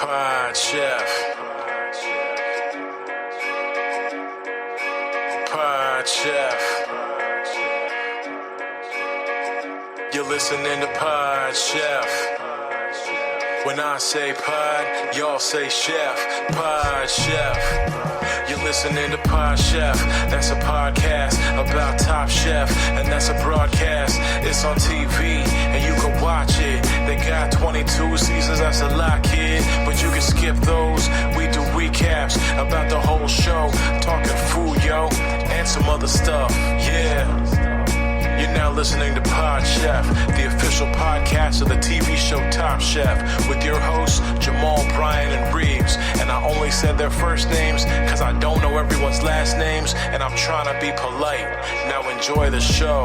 Pod Chef. Pod Chef. You're listening to Pod Chef. When I say pod, y'all say chef. Pod Chef. You're listening to Pod Chef. That's a podcast about Top Chef, and that's a broadcast. It's on TV, and you can watch it. They got 22 seasons, that's a lot, kid. But you can skip those. We do recaps about the whole show. Talking food, yo, and some other stuff. Yeah. You're now listening to Pod Chef, the official podcast of the TV show Top Chef, with your hosts, Jamal, Bryan, and Reaves. And I only said their first names because I don't know everyone's last names, and I'm trying to be polite. Now enjoy the show.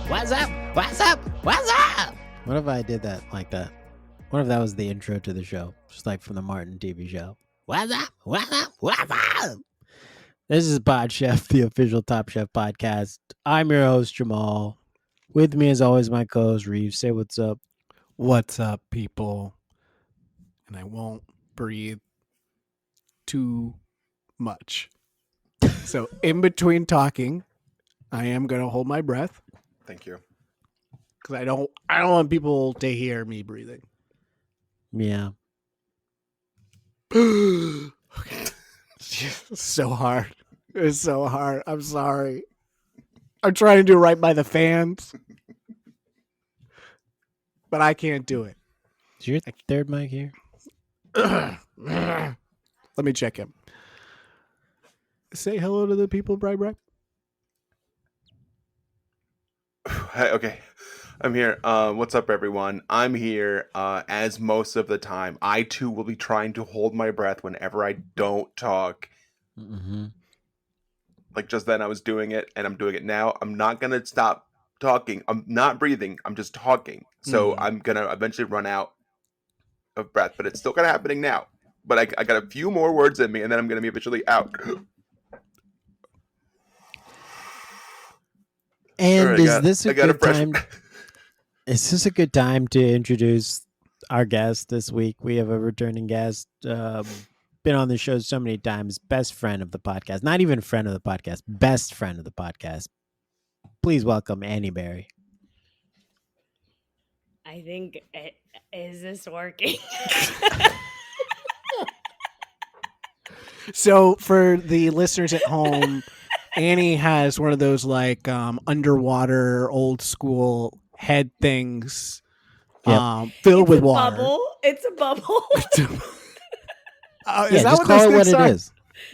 What's up? What's up? What's up? What if I did that like that? What if that was the intro to the show? Just like from the Martin TV show. What's up? What's up? What's up? This is Pod Chef, the official Top Chef podcast. I'm your host, Jamal. With me, as always, my co-host, Reaves. Say what's up. What's up, people? And I won't breathe too much. So in between talking, I am going to hold my breath. Thank you. Because I don't want people to hear me breathing. Yeah. Okay. It's so hard. It's so hard. I'm sorry. I'm trying to do right by the fans. But I can't do it. Is your third mic here? Let me check him. Say hello to the people, Bryan. Hey, okay. I'm here. What's up, everyone? I'm here as most of the time. I, too, will be trying to hold my breath whenever I don't talk. Mm-hmm. Like just then I was doing it, and I'm doing it now. I'm not going to stop talking. I'm not breathing. I'm just talking. So I'm going to eventually run out of breath, but it's still kind of happening now. But I got a few more words in me, and then I'm going to be eventually out. And Right, is this a good fresh... time? Is this a good time to introduce our guest this week? We have a returning guest, been on the show so many times, best friend of the podcast, not even friend of the podcast, best friend of the podcast. Please welcome Annie Berry. I think, is this working? So for the listeners at home, Annie has one of those like underwater old school head things filled with water. Bubble. It's a bubble. Is that just what call it those what things it are? is.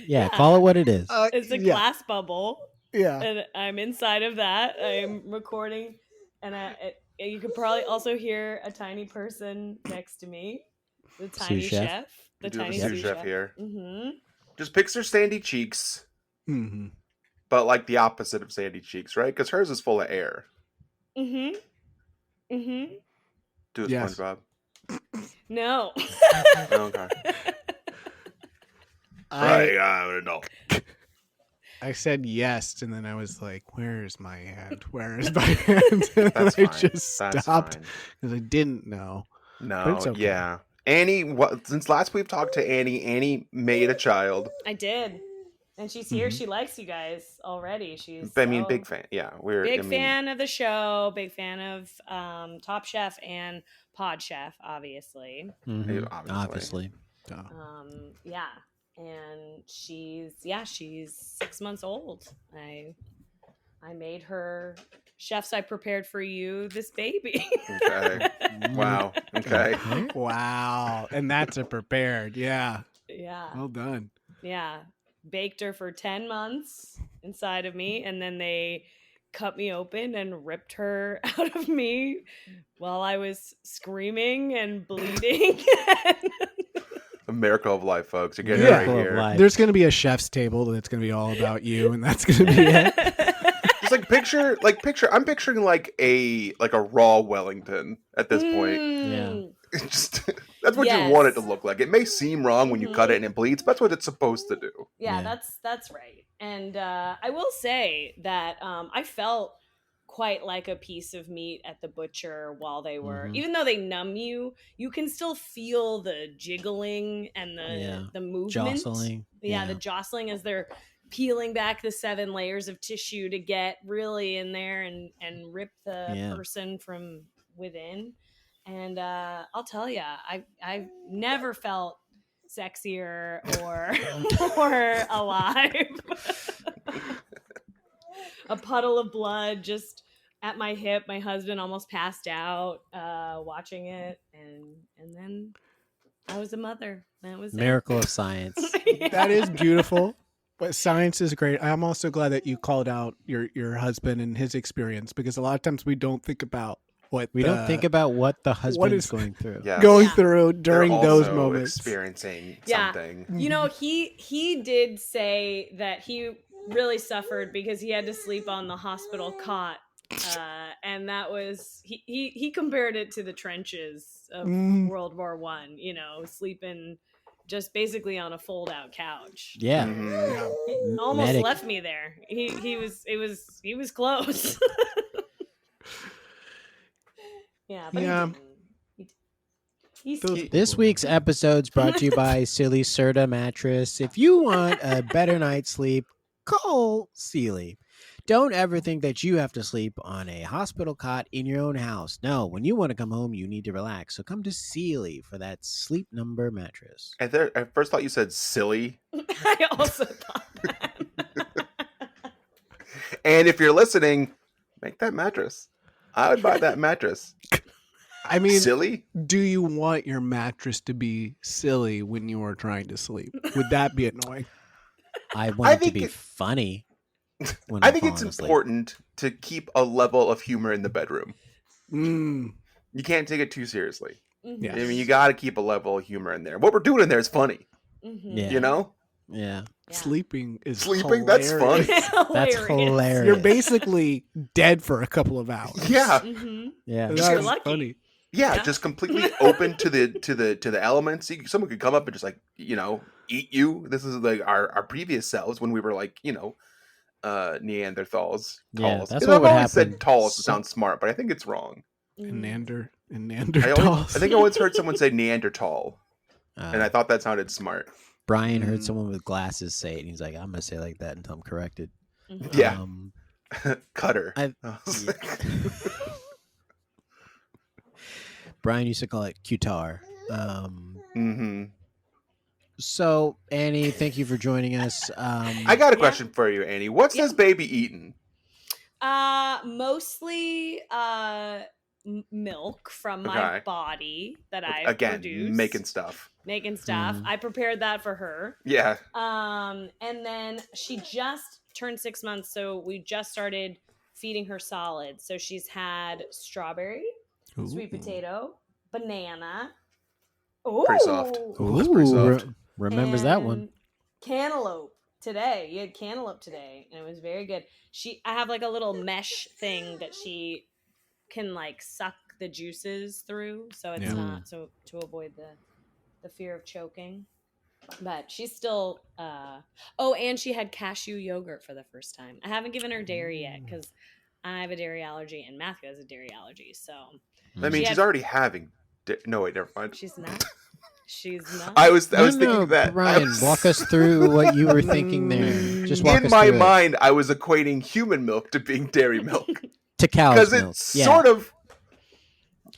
Yeah, call it what it is. It's a glass bubble. Yeah. And I'm inside of that. I'm recording. And you could probably also hear a tiny person next to me. The tiny chef. The tiny sous chef here. Mm-hmm. Just picture Sandy Cheeks. Mm-hmm. But like the opposite of Sandy Cheeks, right? Because hers is full of air. Mm-hmm. Mm-hmm. Do it, Yes. SpongeBob. No. Okay. I said yes, and then I was like, "Where's my hand? Where is my hand?" And That's I fine. just That's stopped fine. because I didn't know. But No, it's okay. yeah. Annie, since last we've talked to Annie made a child. I did. And she's here. She likes you guys already. Big fan. Yeah, fan of the show. Big fan of Top Chef and Pod Chef, obviously. Mm-hmm. Obviously. Yeah. And she's 6 months old. I made her chefs. I prepared for you this baby. Okay. Wow. Okay. Wow, and that's a prepared. Yeah. Yeah. Well done. Yeah. Baked her for 10 months inside of me, and then they cut me open and ripped her out of me while I was screaming and bleeding. A miracle of life, folks. You're getting Yeah. it right here. There's going to be a chef's table that's going to be all about you, and that's going to be it. Just I'm picturing like a raw Wellington at this point. Yeah. Just that's what you want it to look like. It may seem wrong when you cut it and it bleeds, but that's what it's supposed to do. Yeah. That's right. And I will say that I felt quite like a piece of meat at the butcher while they were, Mhm. even though they numb you, you can still feel the jiggling and the movement. Jostling. Yeah, the jostling as they're peeling back the 7 layers of tissue to get really in there and rip the person from within. And I'll tell you, I've never felt sexier or alive. A puddle of blood just at my hip. My husband almost passed out watching it, and then I was a mother. That was Miracle of science. Yeah. That is beautiful. But science is great. I'm also glad that you called out your husband and his experience, because a lot of times we don't think about what don't think about what the husband's is going through. Yes. going Yeah. through during They're those also moments. experiencing Yeah. something. You know, he did say that he really suffered because he had to sleep on the hospital cot, and that was he compared it to the trenches of World War One. You know, sleeping just basically on a fold-out couch. Yeah. Mhm. He almost Medic. left me there. He was close. Yeah, but Yeah. he didn't. He's Those- cute. This week's episode's brought to you by Silly Serta Mattress. If you want a better night's sleep, call Sealy. Don't ever think that you have to sleep on a hospital cot in your own house. No, when you want to come home, you need to relax. So come to Sealy for that Sleep Number mattress. I first thought you said silly. I also thought that. And if you're listening, make that mattress. I would buy that mattress. I mean, Silly? do you want your mattress to be silly when you are trying to sleep? Would that be annoying? I want it to think be it- funny. When I I'm think it's falling asleep. important to keep a level of humor in the bedroom. Mm, You can't take it too seriously. Yeah. I mean, you got to keep a level of humor in there. What we're doing in there is funny. Mhm. Yeah. You know? Yeah. Yeah. Sleeping is Sleeping, that's fun. hilarious. That's Hilarious. hilarious. You're basically dead for a couple of hours. Yeah. Mhm. Yeah. If you're That's lucky. funny. Yeah, Yeah. just completely open to the elements. Someone could come up and just like, eat you. This is like our previous selves when we were like, Neanderthals. Yeah, Talls. that's And what I've would always happen. said talls to So- sound smart, but I think it's wrong. Mhm. And I Neanderthals. think I once heard someone say Neanderthal, and I Uh, thought that sounded smart. Bryan heard Mm. someone with glasses say it, and he's like, "I'm gonna say it like that until I'm corrected." Mhm. Yeah. Cutter. I- I was yeah. like, Bryan used to call it Qatar. mhm. So Annie, thank you for joining us. I got a Yeah. question for you, Annie. What's Yeah. this baby eating? Mostly milk from my Okay. body that I Again, produce. making stuff. Making stuff. Mhm. I prepared that for her. Yeah. And then she just turned 6 months, so we just started feeding her solids. So she's had strawberry, sweet Ooh. potato, banana. Pretty soft. Ooh, That's pretty soft. Remembers that one. and cantaloupe today. You had cantaloupe today, and it was very good. I have like a little mesh thing that she can like suck the juices through, so it's Yeah. not so to avoid the fear of choking. But she's still and she had cashew yogurt for the first time. I haven't given her dairy yet because I have a dairy allergy and Matthew has a dairy allergy, so I mean, She she's had- already having. No, wait, never mind. she's not. She's not. I was No, thinking that. I Brian, was- walk us through what you were thinking there. Just walk in us my through it. mind, I was equating human milk to being dairy milk To cow's because milk. it's Yeah. sort of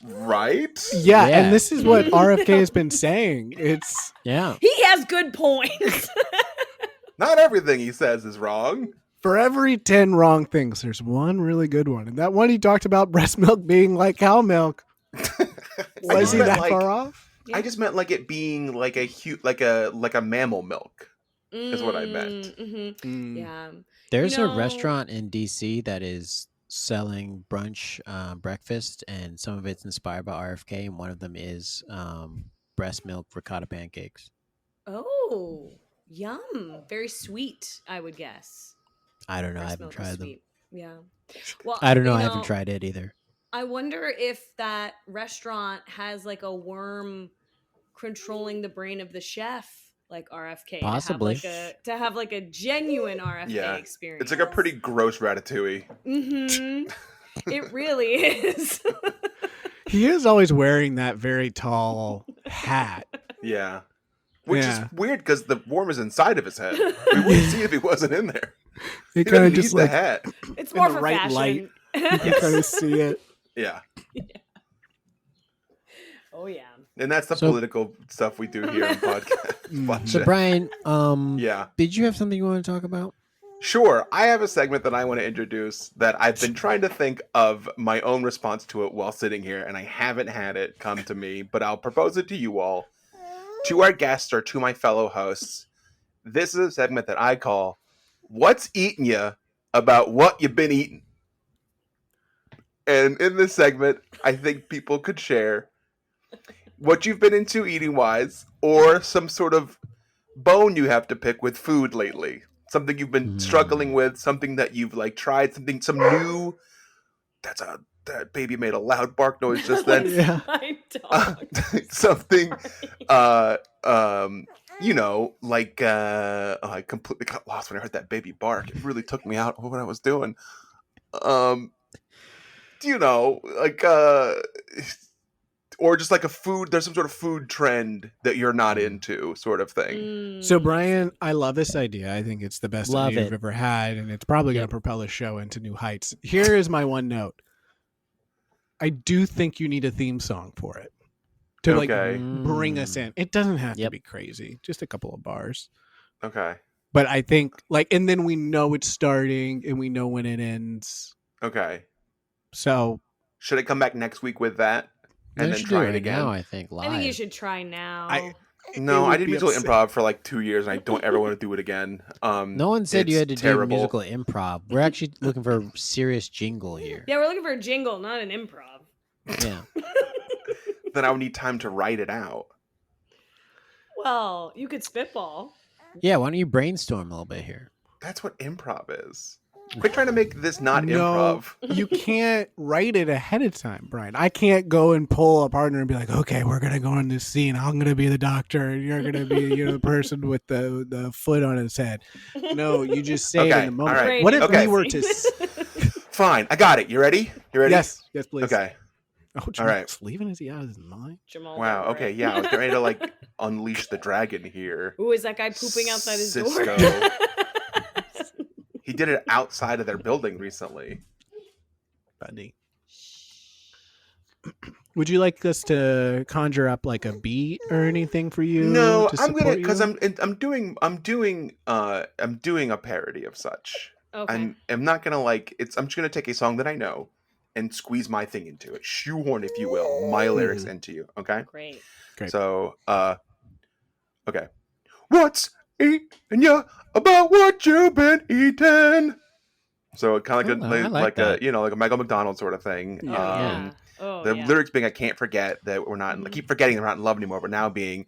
right. Yeah, Yeah. and this is what RFK has been saying. It's Yeah. He has good points. Not everything he says is wrong. for every 10 wrong things, there's one really good one. And that one he talked about breast milk being like cow milk. Was just he meant, that like- far off? I just meant like it being like a mammal milk. Is what I meant. Mhm. Mm. Yeah. There's You a know- restaurant in DC that is selling brunch breakfast, and some of it's inspired by RFK, and one of them is breast milk ricotta pancakes. Oh, yum. Very sweet, I would guess. I don't know. I Breast haven't milk is tried them. sweet. Yeah. Well, I don't know. you I haven't tried it either. I wonder if that restaurant has like a worm controlling the brain of the chef, like RFK. Possibly. To have like a genuine RFK Yeah. experience. It's like a pretty gross ratatouille. Mm-hmm. It really is. He is always wearing that very tall hat. Yeah. Which Yeah. is weird because the worm is inside of his head. We wouldn't see if he wasn't in there. He He kind of doesn't just need the like hat. It's in more the for right fashion. light. You can kind of see it. Yeah. Oh yeah. And that's the So- political stuff we do here on podcast. Fun So shit. Brian, Yeah. did you have something you want to talk about? Sure. I have a segment that I want to introduce that I've been trying to think of my own response to it while sitting here, and I haven't had it come to me, but I'll propose it to you all, to our guests or to my fellow hosts. This is a segment that I call What's Eating Ya About What You've Been Eating. And in this segment, I think people could share what you've been into eating wise, or some sort of bone you have to pick with food lately. Something you've been struggling with, something that you've like tried, some new. That baby made a loud bark noise just then. Yeah. My dog. Something, Sorry. I completely got lost when I heard that baby bark. It really took me out of what I was doing. Or just like a food, there's some sort of food trend that you're not into, sort of thing. So Brian, I love this idea. I think it's the best Love idea it. you've ever had, and it's probably going to propel the show into new heights. Here is my one note. I do think you need a theme song for it to Okay. bring us in. It doesn't have to Yep. be crazy, just a couple of bars. Okay. But I think and then we know it's starting and we know when it ends. Okay. So Should I come back next week with that No, and you then should try do it it again? now, I think, live. I think you should try now. No, it I would did be musical upset. improv for like 2 years, and I don't ever want to do it again. No one said you it's had to terrible. do musical improv. We're actually looking for a serious jingle here. Yeah, we're looking for a jingle, not an improv. Yeah. Then I would need time to write it out. Well, you could spitball. Yeah, why don't you brainstorm a little bit here? That's what improv is. Quit trying to make this not no, improv. you can't write it ahead of time, Brian. I can't go and pull a partner and be like, okay, we're gonna go in this scene. I'm gonna be the doctor, and you're gonna be, the person with the foot on his head. No, you just say it Okay, in the moment. all right. What if Okay. we were to? Fine, I got it. You ready? You ready? Yes, please. Okay. Oh, All right. Jamal's leaving? Is he out of his mind? Jamal. Wow. don't Okay. worry. Yeah, I was getting ready to like unleash the dragon here. Ooh, is that guy pooping outside his Cisco. door? He did it outside of their building recently. Buddy. Would you like us to conjure up like a beat or anything for you? No, to I'm gonna support because you? I'm doing a parody of such. Okay. I'm not gonna I'm just gonna take a song that I know and squeeze my thing into it, shoehorn, if you will, my lyrics into you. Okay. Great. Great. So, okay. What's eating ya about what you've been eating? So it kind of Oh, I like like that. a like a Michael McDonald sort of thing. Yeah. Yeah. Oh, The yeah. lyrics being I can't forget that we're not. I keep forgetting they're not in love anymore, but now being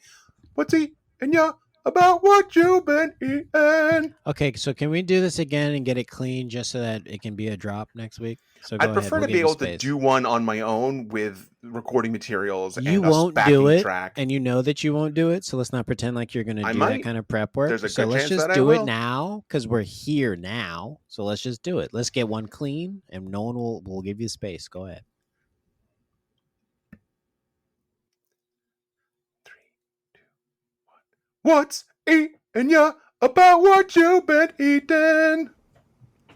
what's eating ya about what you've been eating? Okay, so can we do this again and get it clean just so that it can be a drop next week? So go I'd prefer ahead, to we'll be give you able to space. do one on my own with recording materials You and won't a backing do it, track. and you know that you won't do it. So let's not pretend like you're going to I do might. that kind of prep work. There's a So good let's chance just that I do it will. now because we're here now. So let's just do it. Let's get one clean, and no one will give you space. Go ahead. 3, 2, 1. What's eating ya about what you've been eating?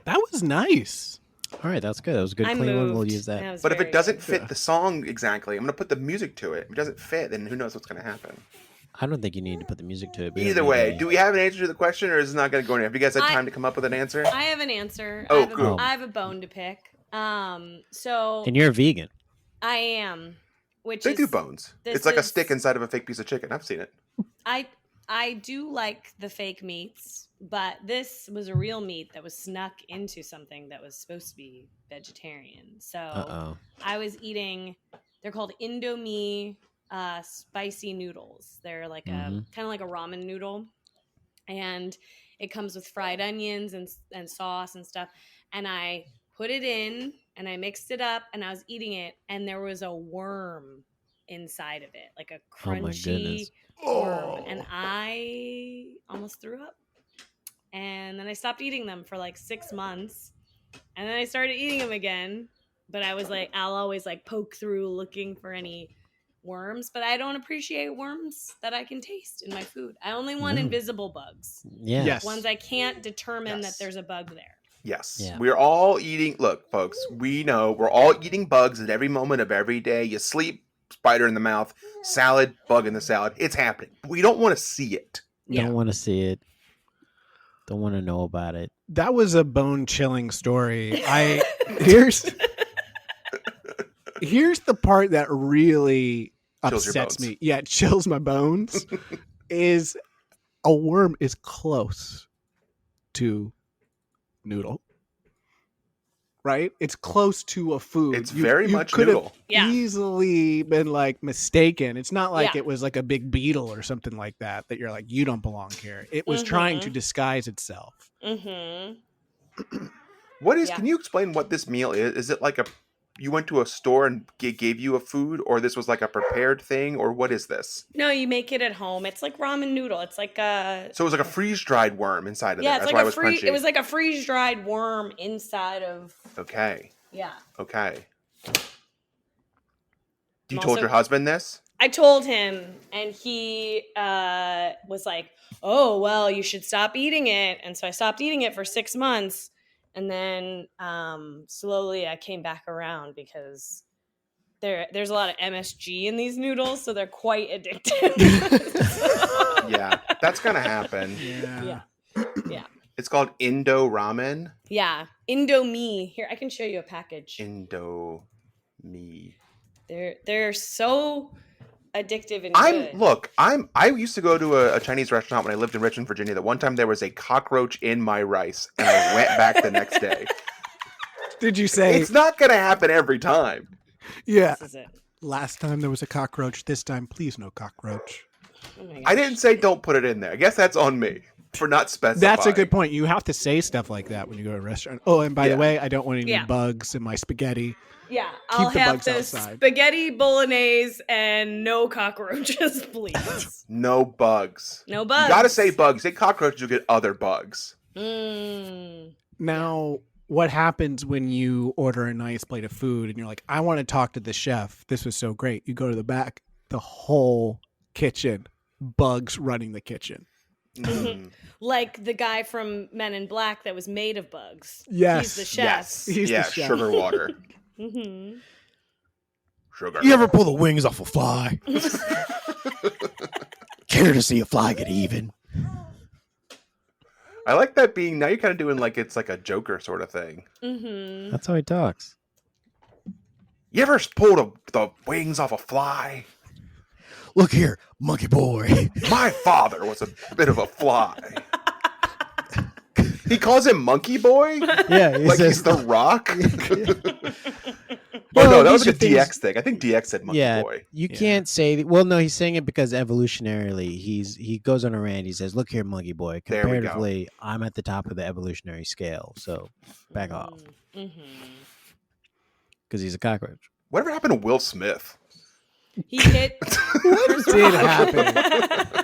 That was nice. All right, that's good. That was a good I clean one. We'll moved. use that. was But if very it doesn't good. fit the song exactly, I'm going to put the music to it. If it doesn't fit, then who knows what's going to happen. I don't think you need to put the music to it. We don't Either need way, any- do we have an answer to the question, or is it not going to go anywhere? Have you guys had time to come up with an answer? I have an answer. Oh, I have cool. I have a bone to pick. So And you're a vegan. I am, which They is do bones. this It's like a is- stick inside of a fake piece of chicken. I've seen it. I do like the fake meats, but this was a real meat that was snuck into something that was supposed to be vegetarian. So Uh-oh. I was eating. They're called Indomie spicy noodles. They're like Mhm. a kind of like a ramen noodle, and it comes with fried onions and sauce and stuff. And I put it in and I mixed it up and I was eating it, and there was a worm inside of it, like a Oh my crunchy goodness. worm, and I almost threw up. And then I stopped eating them for like 6 months, and then I started eating them again, but I was like, I'll always like poke through looking for any worms, but I don't appreciate worms that I can taste in my food. I only want No. invisible bugs. Yeah. Yes. Ones I can't determine Yes. that there's a bug there. Yes. Yeah. We're all eating. Look, folks, we know we're all eating bugs at every moment of every day. You sleep, spider in the mouth, salad, bug in the salad. It's happening. But we don't want to see it. Don't want to see it. Don't want to know about it. That was a bone-chilling story. Here's the part that really Chills your upsets bones. me. Yeah, it chills my bones. Is a worm is close to noodle. Right? It's close to a food. It's very much could have noodle. Yeah. easily been like mistaken. It's not like Yeah. it was like a big beetle or something like that you're like, you don't belong here. It was trying to disguise itself. Mm-hmm. What is? Yeah. Can you explain what this meal is? Is it like you went to a store and gave you a food, or this was like a prepared thing, or what is this? No, you make it at home. It's like ramen noodle. It's like a So it was like a freeze dried worm inside of yeah. there. It's That's like why a it was crunchy. It was like a freeze dried worm inside of Okay. yeah. Okay. You I'm told also- your husband this? I told him, and he was like, "Oh, well, you should stop eating it." And so I stopped eating it for 6 months, and then slowly I came back around because there's a lot of MSG in these noodles, so they're quite addictive. Yeah, that's gonna happen. Yeah. Yeah. It's called Indo Ramen. Yeah, Indomie. Here, I can show you a package. Indo me. They're so addictive and good. I used to go to a Chinese restaurant when I lived in Richmond, Virginia. That one time there was a cockroach in my rice, and I went back the next day. Did you say It's not gonna happen every time. yeah? This is it. Last time there was a cockroach. This time, please no cockroach. Oh my I gosh. didn't say don't put it in there. I guess that's on me for not specifying. That's a good point. You have to say stuff like that when you go to a restaurant. Oh, and by Yeah. the way, I don't want any Yeah. bugs in my spaghetti. Yeah, Keep I'll the have bugs this outside. spaghetti bolognese and no cockroaches, please. No bugs. No bugs. You gotta say bugs. Say cockroaches, you get other bugs. Now, what happens when you order a nice plate of food and you're like, I want to talk to the chef. This was so great. You go to the back, the whole kitchen, bugs running the kitchen. Mm. Like the guy from Men in Black that was made of bugs. Yes. He's the chef. Yes. He's yeah, the chef. sugar water. Mm-hmm. Sugar. You ever pull the wings off a fly? Care to see a fly get even? I like that being now you're kind of doing like it's like a Joker sort of thing. Mm-hmm. That's how he talks. You ever pull the wings off a fly? Look here, monkey boy. My father was a bit of a fly. He calls him Monkey Boy? Yeah, he Like says, he's the Rock? Well, Oh no, that was these a are things- DX thing. I think DX said Monkey yeah, Boy. you Yeah. can't say. Well, no, he's saying it because evolutionarily, he goes on a rant. He says, "Look here, monkey boy. There we go. Comparatively, I'm at the top of the evolutionary scale. So back off, Mm-hmm. because he's a cockroach." Whatever happened to Will Smith? He hit. What did happen?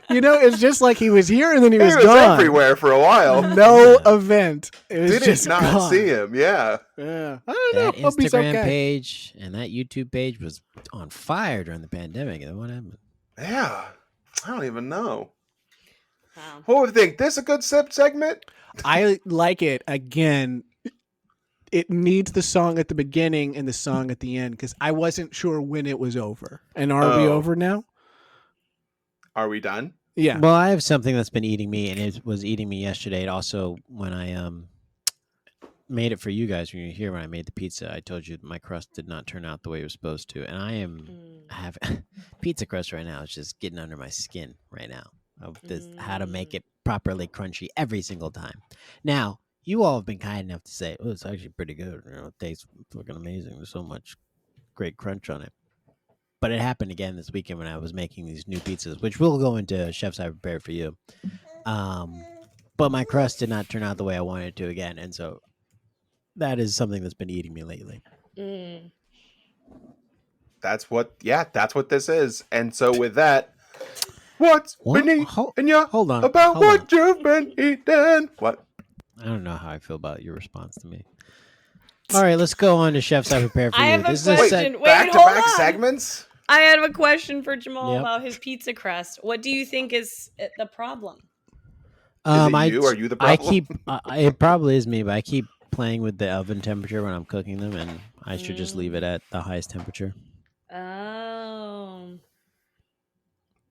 You know, it's just like he was here and then he was He was gone. everywhere for a while. No event. It was Didn't just not gone. see him. Yeah. Yeah. I don't know. That Hope he's Instagram okay. page and that YouTube page was on fire during the pandemic. And what happened? Yeah. I don't even know. Wow. What would you think? This a good sip segment? I like it. Again, it needs the song at the beginning and the song at the end because I wasn't sure when it was over. And are we Oh. over now? Are we done? Yeah. Well, I have something that's been eating me, and it was eating me yesterday. It also, when I made it for you guys, when you were here, when I made the pizza, I told you my crust did not turn out the way it was supposed to, and I have pizza crust right now. It's just getting under my skin right now of this, how to make it properly crunchy every single time. Now, you all have been kind enough to say, "Oh, it's actually pretty good. You know, it tastes fucking amazing. There's so much great crunch on it." But it happened again this weekend when I was making these new pizzas, which we'll go into chefs I prepared for you. But my crust did not turn out the way I wanted it to again, and so that is something that's been eating me lately. Mm. That's what this is. And so with that, what's What? been eating ya Hold on. about hold what on. you've been eating? What? I don't know how I feel about your response to me. All right, let's go on to Chefs I Prepared for I You. have a This is a question. Wait, back to hold back on. segments. I have a question for Jamal Yep. about his pizza crust. What do you think is the problem? Is it you? Are you the I problem? keep. It probably is me, but I keep playing with the oven temperature when I'm cooking them, and I should just leave it at the highest temperature. Oh.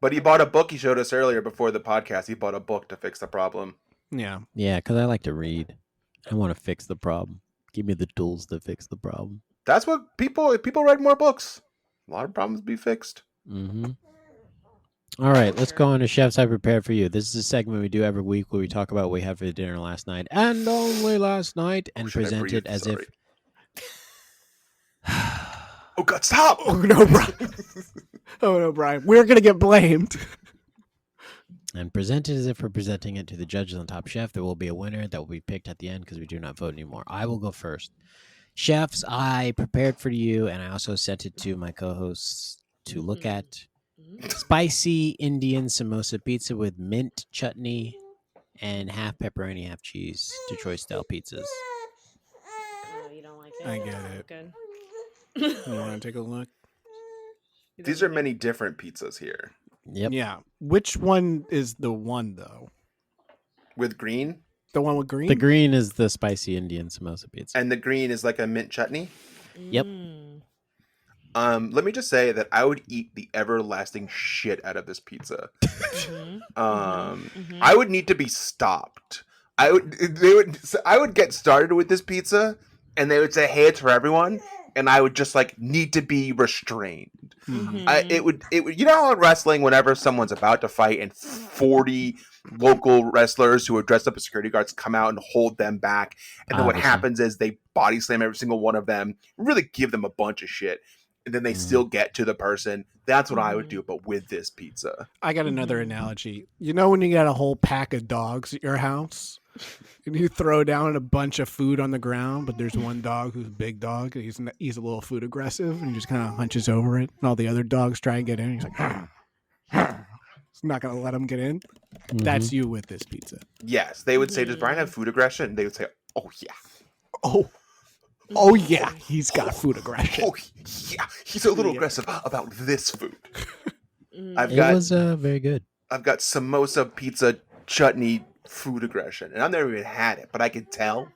But he bought a book. He showed us earlier before the podcast. He bought a book to fix the problem. Yeah. Yeah, because I like to read. I want to fix the problem. Give me the tools to fix the problem. That's what people read more books. A lot of problems be fixed. Mm-hmm. All right, let's go on to Chefs I Prepared for You. This is a segment we do every week where we talk about what we had for dinner last night and only last night, and should I present breathe? it as Sorry. if. Oh God! Stop! Oh no, Brian. Oh no, Brian. We're gonna get blamed. And present it as if we're presenting it to the judges on Top Chef. There will be a winner that will be picked at the end because we do not vote anymore. I will go first. Chefs, I prepared for you, and I also sent it to my co-hosts to look at. Spicy Indian samosa pizza with mint chutney and half pepperoni, half cheese. Detroit style pizzas. Oh, you don't like it? I get it. Good. You want to take a look? These are many different pizzas here. Yep. Yeah. Which one is the one though? With green, The one with green? The green is the spicy Indian samosa pizza. and the green is like a mint chutney. Yep. Let me just say that I would eat the everlasting shit out of this pizza. I would need to be stopped. I would get started with this pizza, and they would say, "Hey, it's for everyone," and I would just like need to be restrained. It would. You know how in wrestling, whenever someone's about to fight, and 40 local wrestlers who are dressed up as security guards come out and hold them back, and then what Obviously. happens is they body slam every single one of them, really give them a bunch of shit, and then they still get to the person. That's what I would do, but with this pizza. I got another analogy. You know when you got a whole pack of dogs at your house and you throw down a bunch of food on the ground, but there's one dog who's a big dog and he's a little food aggressive and he just kind of hunches over it and all the other dogs try and get in. He's like, he's not going to let him get in. That's you with this pizza. Yes, they would say, "Does Bryan have food aggression?" They would say, "Oh yeah, Oh yeah, he's got food aggression. oh yeah, he's a little aggressive about this food." It was very good. I've got samosa pizza chutney food aggression, and I've never even had it, but I could tell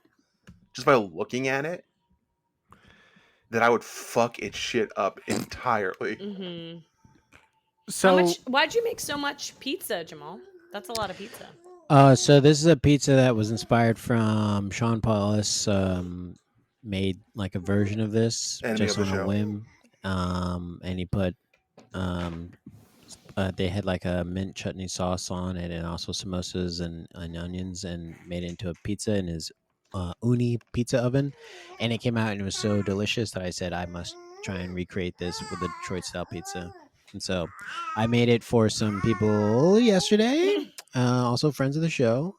just by looking at it that I would fuck its shit up entirely. So Why'd you make so much pizza, Jamal? That's a lot of pizza. So this is a pizza that was inspired from Sean Paulus. Made like a version of this Enemy just of the on a show. whim. And he put they had like a mint chutney sauce on it, and also samosas and onions, and made it into a pizza in his uni pizza oven, and it came out and it was so delicious that I said I must try and recreate this with a Detroit style pizza. And so I made it for some people yesterday, also friends of the show,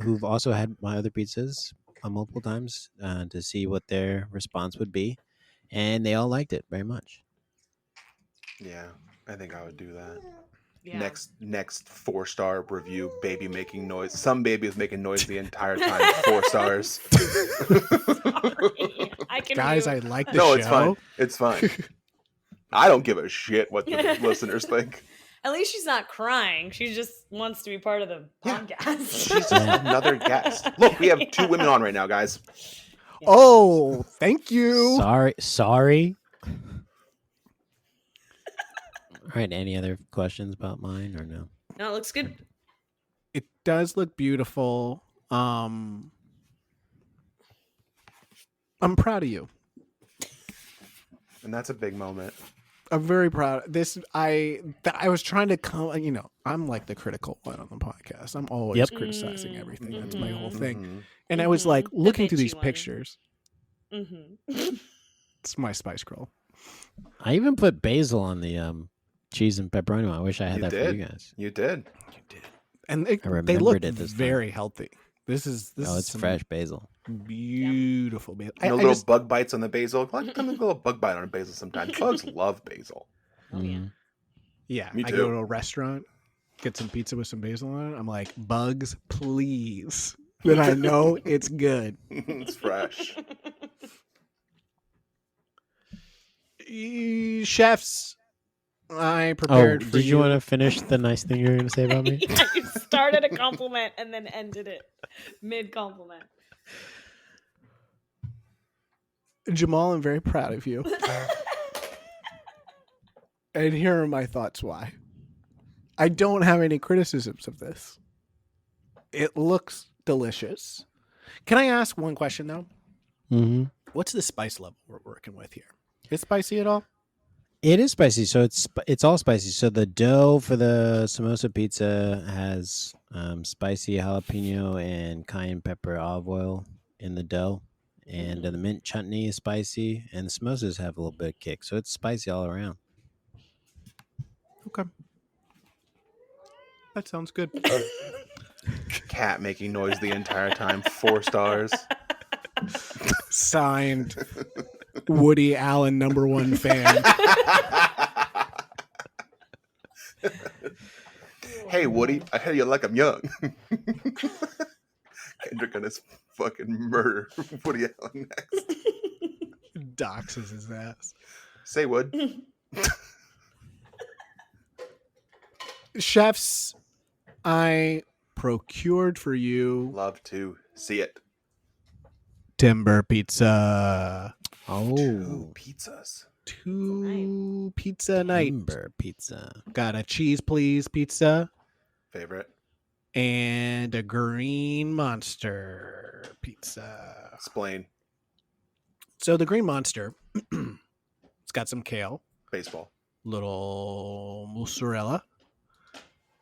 who've also had my other pizzas multiple times to see what their response would be, and they all liked it very much. Yeah, I think I would do that. Yeah. Next 4-star review, baby making noise. Some baby was making noise the entire time. 4 stars. Sorry. I can guys, do- I like the No, show. it's fine. It's fine. I don't give a shit what the listeners think. At least she's not crying. She just wants to be part of the podcast. She's just another guest. Look, we have 2 women on right now, guys. Oh, thank you. Sorry. All right. Any other questions about mine or no? No, it looks good. It does look beautiful. I'm proud of you. And that's a big moment. I'm very proud. I was trying to come. You know, I'm like the critical one on the podcast. I'm always criticizing everything. That's my whole thing. Mhm. And I was like The looking through bitchy these one. pictures. Mm-hmm. It's my spice girl. I even put basil on the cheese and pepperoni one. I wish I had You that for did. you guys. You did. You did, and I they remembered look it this time. very healthy. This is It's some fresh basil. beautiful basil. No little bug bites on the basil. Like a little bug bite on a basil sometimes. Bugs love basil. Oh, yeah. Mhm. Yeah, Me I too. go to a restaurant, get some pizza with some basil on it. I'm like, bugs, please. Then I know it's good. It's fresh. Chefs, I prepared for did you want to finish the nice thing you were going to say about me? Yeah, you started a compliment and then ended it mid-compliment. Jamal, I'm very proud of you. And here are my thoughts why. I don't have any criticisms of this. It looks delicious. Can I ask one question, though? Mm-hmm. What's the spice level we're working with here? Is it spicy at all? It is spicy, so it's all spicy. So the dough for the samosa pizza has spicy jalapeno and cayenne pepper olive oil in the dough, and the mint chutney is spicy, and the samosas have a little bit of kick, so it's spicy all around. Okay. That sounds good. Cat making noise the entire time. 4 stars. Signed, Woody Allen, #1 fan. Hey, Woody, I hear you like I'm young. Kendrick gonna fucking murder Woody Allen next. Doxes his ass. Say Wood. Chefs, I procured for you Love to see it. timber pizza. 2 Oh, pizzas. 2 pizza night. timber pizza. Got a cheese please pizza Favorite. and a green monster pizza. Explain. So the green monster, it's got some kale, Baseball. little mozzarella,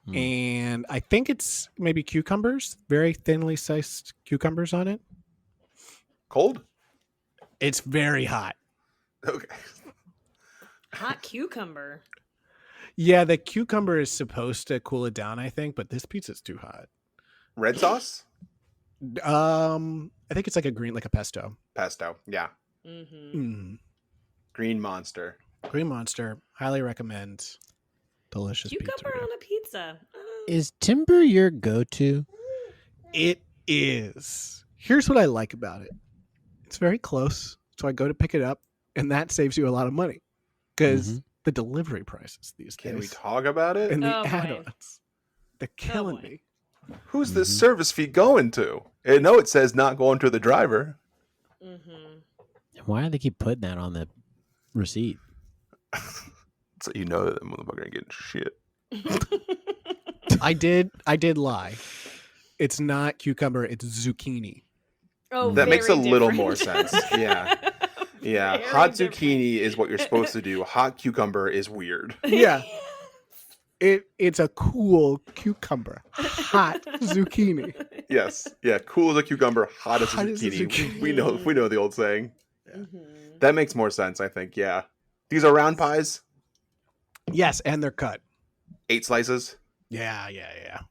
Mm. and I think it's maybe cucumbers, very thinly sliced cucumbers on it. Cold? It's very hot. Okay. Hot cucumber. Yeah, the cucumber is supposed to cool it down, I think, but this pizza's too hot. Red sauce? I think it's like a pesto. Pesto. Yeah. Mm-hmm. Mm. Green monster. Green Monster, highly recommend. Delicious Cucumber pizza. on a pizza. Is timber your go-to? It is. Here's what I like about it. It's very close, so I go to pick it up, and that saves you a lot of money because the delivery prices these Can we days talk about it? and the Oh, boy. add-ons, they're killing boy. me. Who's this service fee going to? I know it says not going to the driver. Mm-hmm. Why do they keep putting that on the receipt? So you know that motherfucker ain't getting shit. I did lie. It's not cucumber. It's zucchini. Oh, That makes a very little different. more sense. Yeah. Yeah. Very Hot different. zucchini is what you're supposed to do. Hot cucumber is weird. Yeah. It's a cool cucumber. Hot zucchini. Yes. Yeah. Cool as a cucumber, hot as a Hot as a zucchini. zucchini. We know the old saying. Mhm. That makes more sense, I think. Yeah. These are round pies. Yes, and they're cut. 8 slices. Yeah.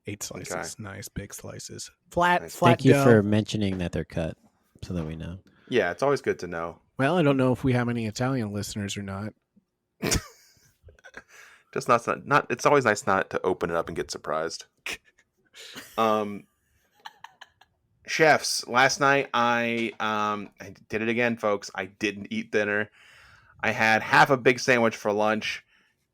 8 slices. Okay. Nice big slices. Flat Nice. flat Thank you dough. for mentioning that they're cut so that we know. Yeah, it's always good to know. Well, I don't know if we have any Italian listeners or not. Just not it's always nice not to open it up and get surprised. Chefs, last night I did it again, folks. I didn't eat dinner. I had half a big sandwich for lunch,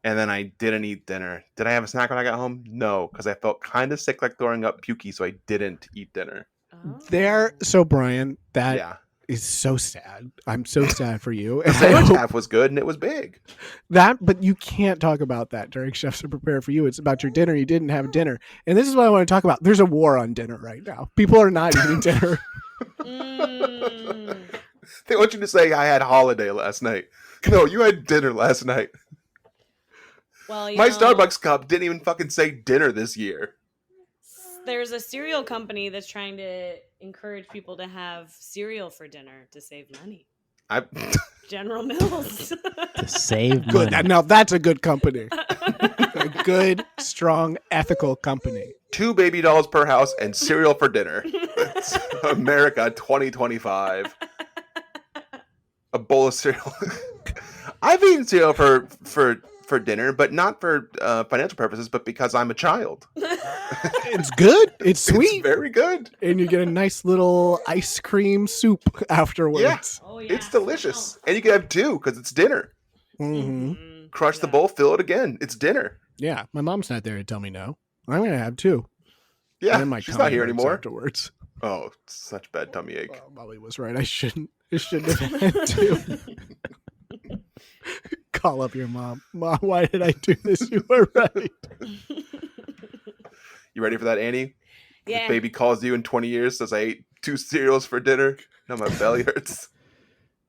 and then I didn't eat dinner. Did I have a snack when I got home? No, because I felt kind of sick, like throwing up pukey, so I didn't eat dinner. Oh. So Brian, that Yeah. is so sad. I'm so sad for you. The And I sandwich hope half was good, and it was big. but you can't talk about that during Chefs Are Prepared for You. It's about your dinner. You didn't have dinner. And this is what I want to talk about. There's a war on dinner right now. People are not eating dinner. Mm. They want you to say I had holiday last night. No, you had dinner last night. Well, you My know, Starbucks cup didn't even fucking say dinner this year. there's a cereal company that's trying to encourage people to have cereal for dinner to save money. I General Mills. To save Good. money. Now that's a good company. A good, strong, ethical company. 2 baby dolls per house and cereal for dinner. That's America 2025. A bowl of cereal. I've eaten cereal for dinner, but not for financial purposes, but because I'm a child. It's good. It's sweet. It's very good. And you get a nice little ice cream soup afterwards. Oh, yeah. It's delicious. And you can have 2 because it's dinner. Mhm. Crush the bowl, fill it again. It's dinner. Yeah, my mom's not there to tell me no. I'm gonna have two. Yeah, And then my she's tummy not here hurts anymore. afterwards. Oh, such bad tummy ache. Well, Molly was right. I shouldn't have had two. Call up your mom. Mom, why did I do this? You were right. You ready for that, Annie? Yeah. If baby calls you in 20 years, says I ate 2 cereals for dinner. Now my belly hurts.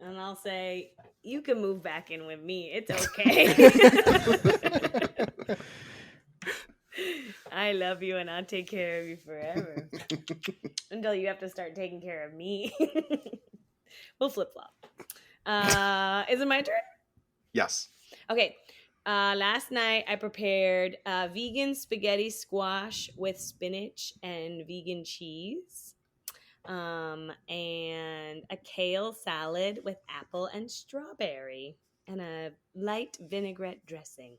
And I'll say, you can move back in with me. It's okay. I love you and I'll take care of you forever. Until you have to start taking care of me. We'll flip-flop. Is it my turn? Yes. Okay. Last night I prepared vegan spaghetti squash with spinach and vegan cheese. And a kale salad with apple and strawberry. And a light vinaigrette dressing.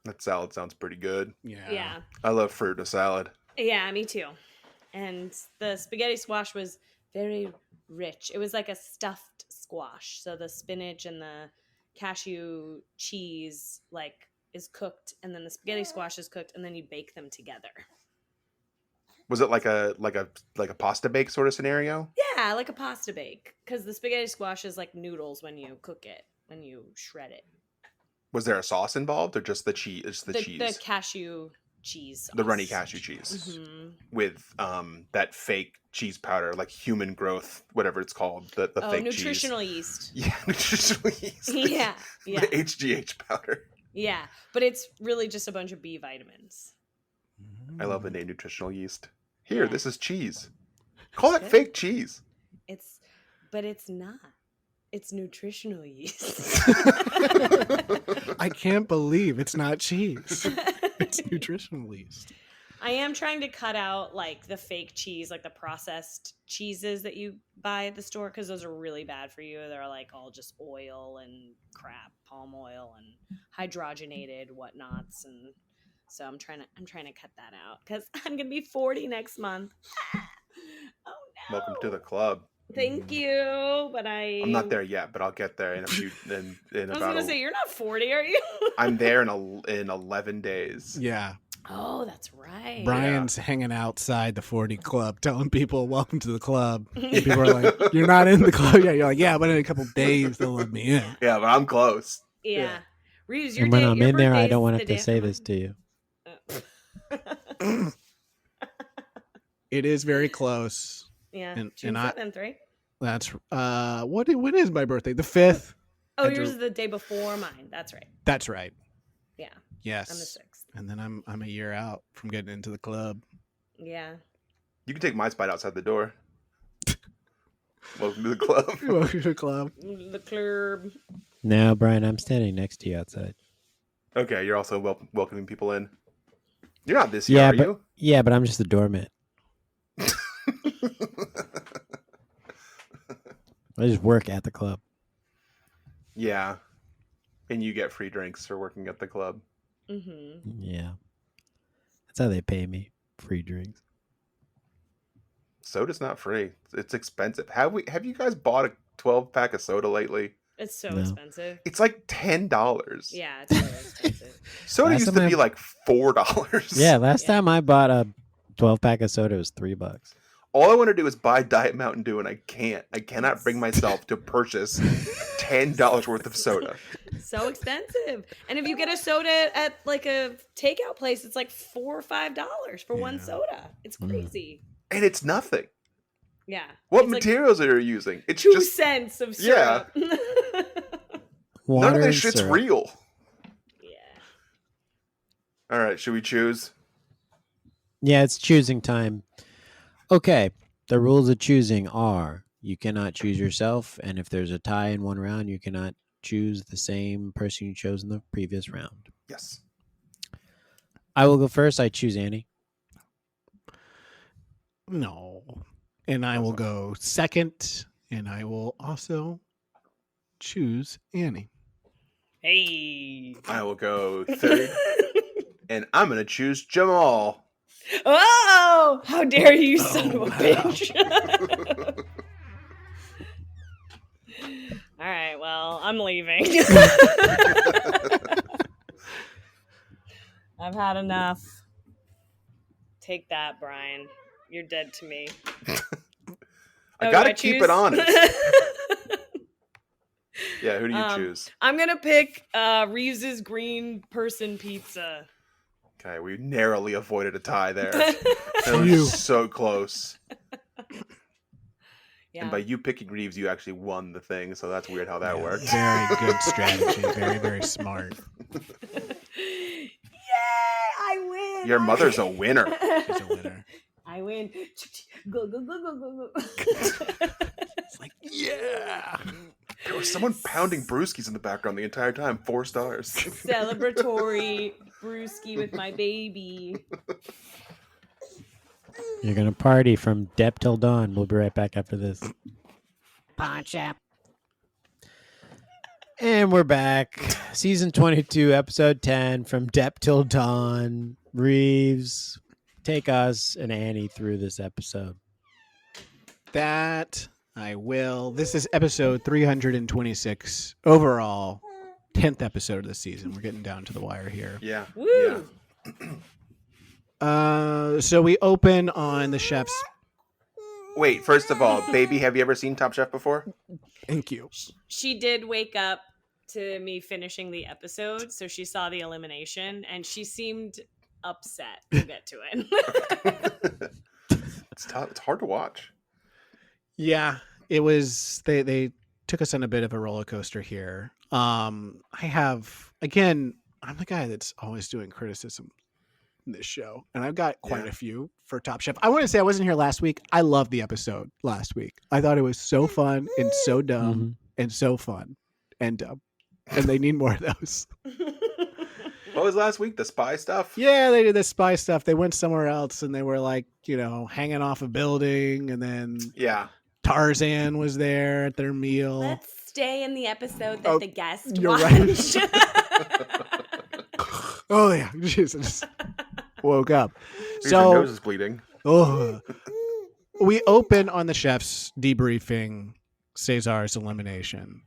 That salad sounds pretty good. Yeah. I love fruit in a salad. Yeah, me too. And the spaghetti squash was very rich. It was like a stuffed squash. So the spinach and the cashew cheese is cooked, and then the spaghetti squash is cooked, and then you bake them together. Was it like a pasta bake sort of scenario? Yeah, like a pasta bake, because the spaghetti squash is like noodles when you cook it, when you shred it. Was there a sauce involved, or just the cheese? Just the cheese. The cashew cheese sauce. The runny cashew cheese with that fake cheese powder, like human growth, whatever it's called. The fake nutritional cheese. yeast. Yeah, nutritional yeast. Yeah. The HGH powder. Yeah, but it's really just a bunch of B vitamins. I love the name nutritional yeast. Here, this is cheese. Call that fake cheese. But it's not. It's nutritional yeast. I can't believe it's not cheese. It's nutritional yeast. I am trying to cut out the fake cheese, the processed cheeses that you buy at the store, because those are really bad for you. They're all just oil and crap, palm oil and hydrogenated whatnots, and so I'm trying to cut that out because I'm gonna be 40 next month. Oh no! Welcome to the club. Thank you, but I'm not there yet, but I'll get there in a few. In I was about. Gonna say you're not 40, are you? I'm there in 11 days. Yeah. Oh, that's right. Brian's hanging outside the 40 club, telling people, "Welcome to the club." And people are like, "You're not in the club yet." You're like, "Yeah, but in a couple days they'll let me in." Yeah, but I'm close. Yeah. Reaves, And when I'm in there, I don't want to have to say this to you. It is very close. Yeah, And June 7th, right? That's when is my birthday? The 5th. Oh, yours is the day before mine. That's right. That's right. Yeah. Yes. I'm the 6th. And then I'm a year out from getting into the club. Yeah. You can take my spot outside the door. Welcome to the club. Welcome to the club. The club. No, Brian, I'm standing next to you outside. Okay, you're also welcoming people in. You're not this year, are you? Yeah, but I'm just a doormat. I just work at the club. Yeah. And you get free drinks for working at the club. Mm-hmm. Yeah. That's how they pay me. Free drinks. Soda's not free. It's expensive. Have you guys bought a 12-pack of soda lately? It's so No. expensive. It's like $10. Yeah, it's really expensive. Soda Last used time to be like $4. Yeah, last time I bought a 12-pack of soda, it was $3. All I want to do is buy Diet Mountain Dew, and I can't. I cannot bring myself to purchase $10 worth of soda. So expensive. And if you get a soda at a takeout place, it's like $4 or $5 for one soda. It's crazy. And it's nothing. Yeah. What It's materials are you using? It's 2 just cents of syrup. Yeah. Water none of this and shit's syrup. real. All right, should we choose? Yeah, it's choosing time. Okay, the rules of choosing are you cannot choose yourself, and if there's a tie in one round, you cannot choose the same person you chose in the previous round. Yes. I will go first. I choose Annie. No. And I will go second, and I will also choose Annie. Hey. I will go third, and I'm going to choose Jamal. Oh, how dare you, son of a wow. bitch. All All right, well, I'm leaving. I've had enough. Take that, Bryan. You're dead to me. I Oh, gotta do keep choose? it honest. Yeah, who do you choose? I'm gonna pick Reeves's green person pizza. Okay, we narrowly avoided a tie there. That You. was so close. Yeah. And by you picking Reaves, you actually won the thing, so that's weird how that worked. Very good strategy. Very, very smart. Yay! I win. Your mother's a winner. She's a winner. I win. Go go go go go go. It's like, yeah. There was someone pounding brewskis in the background the entire time. 4 stars. Celebratory brewski with my baby. You're gonna party from Dep Till Dawn. We'll be right back after this. Pawn shop. And we're back. Season 22, episode 10 from Dep Till Dawn. Reaves, take us and Annie through this episode. That I will. This is episode 326 overall. 10th episode of the season. We're getting down to the wire here. Yeah. Woo! Yeah. So we open on the chef's. Wait, first of all, baby, have you ever seen Top Chef before? Thank you. She did wake up to me finishing the episode, so she saw the elimination, and she seemed upset. We'll get to it. It's tough. It's hard to watch. Yeah, it was. They took us on a bit of a roller coaster here. I have again. I'm the guy that's always doing criticism in this show, and I've got quite a few for Top Chef. I want to say I wasn't here last week. I loved the episode last week. I thought it was so fun and so dumb and so fun and dumb, and they need more of those. What was last week? The spy stuff? Yeah, they did the spy stuff. They went somewhere else, and they were like, hanging off a building, and then Yeah. Tarzan was there at their meal. Let's stay in the episode that the guest you're watched. Oh yeah, Jesus. Woke up. Your So nose is bleeding. we open on the chef's debriefing Cesar's elimination.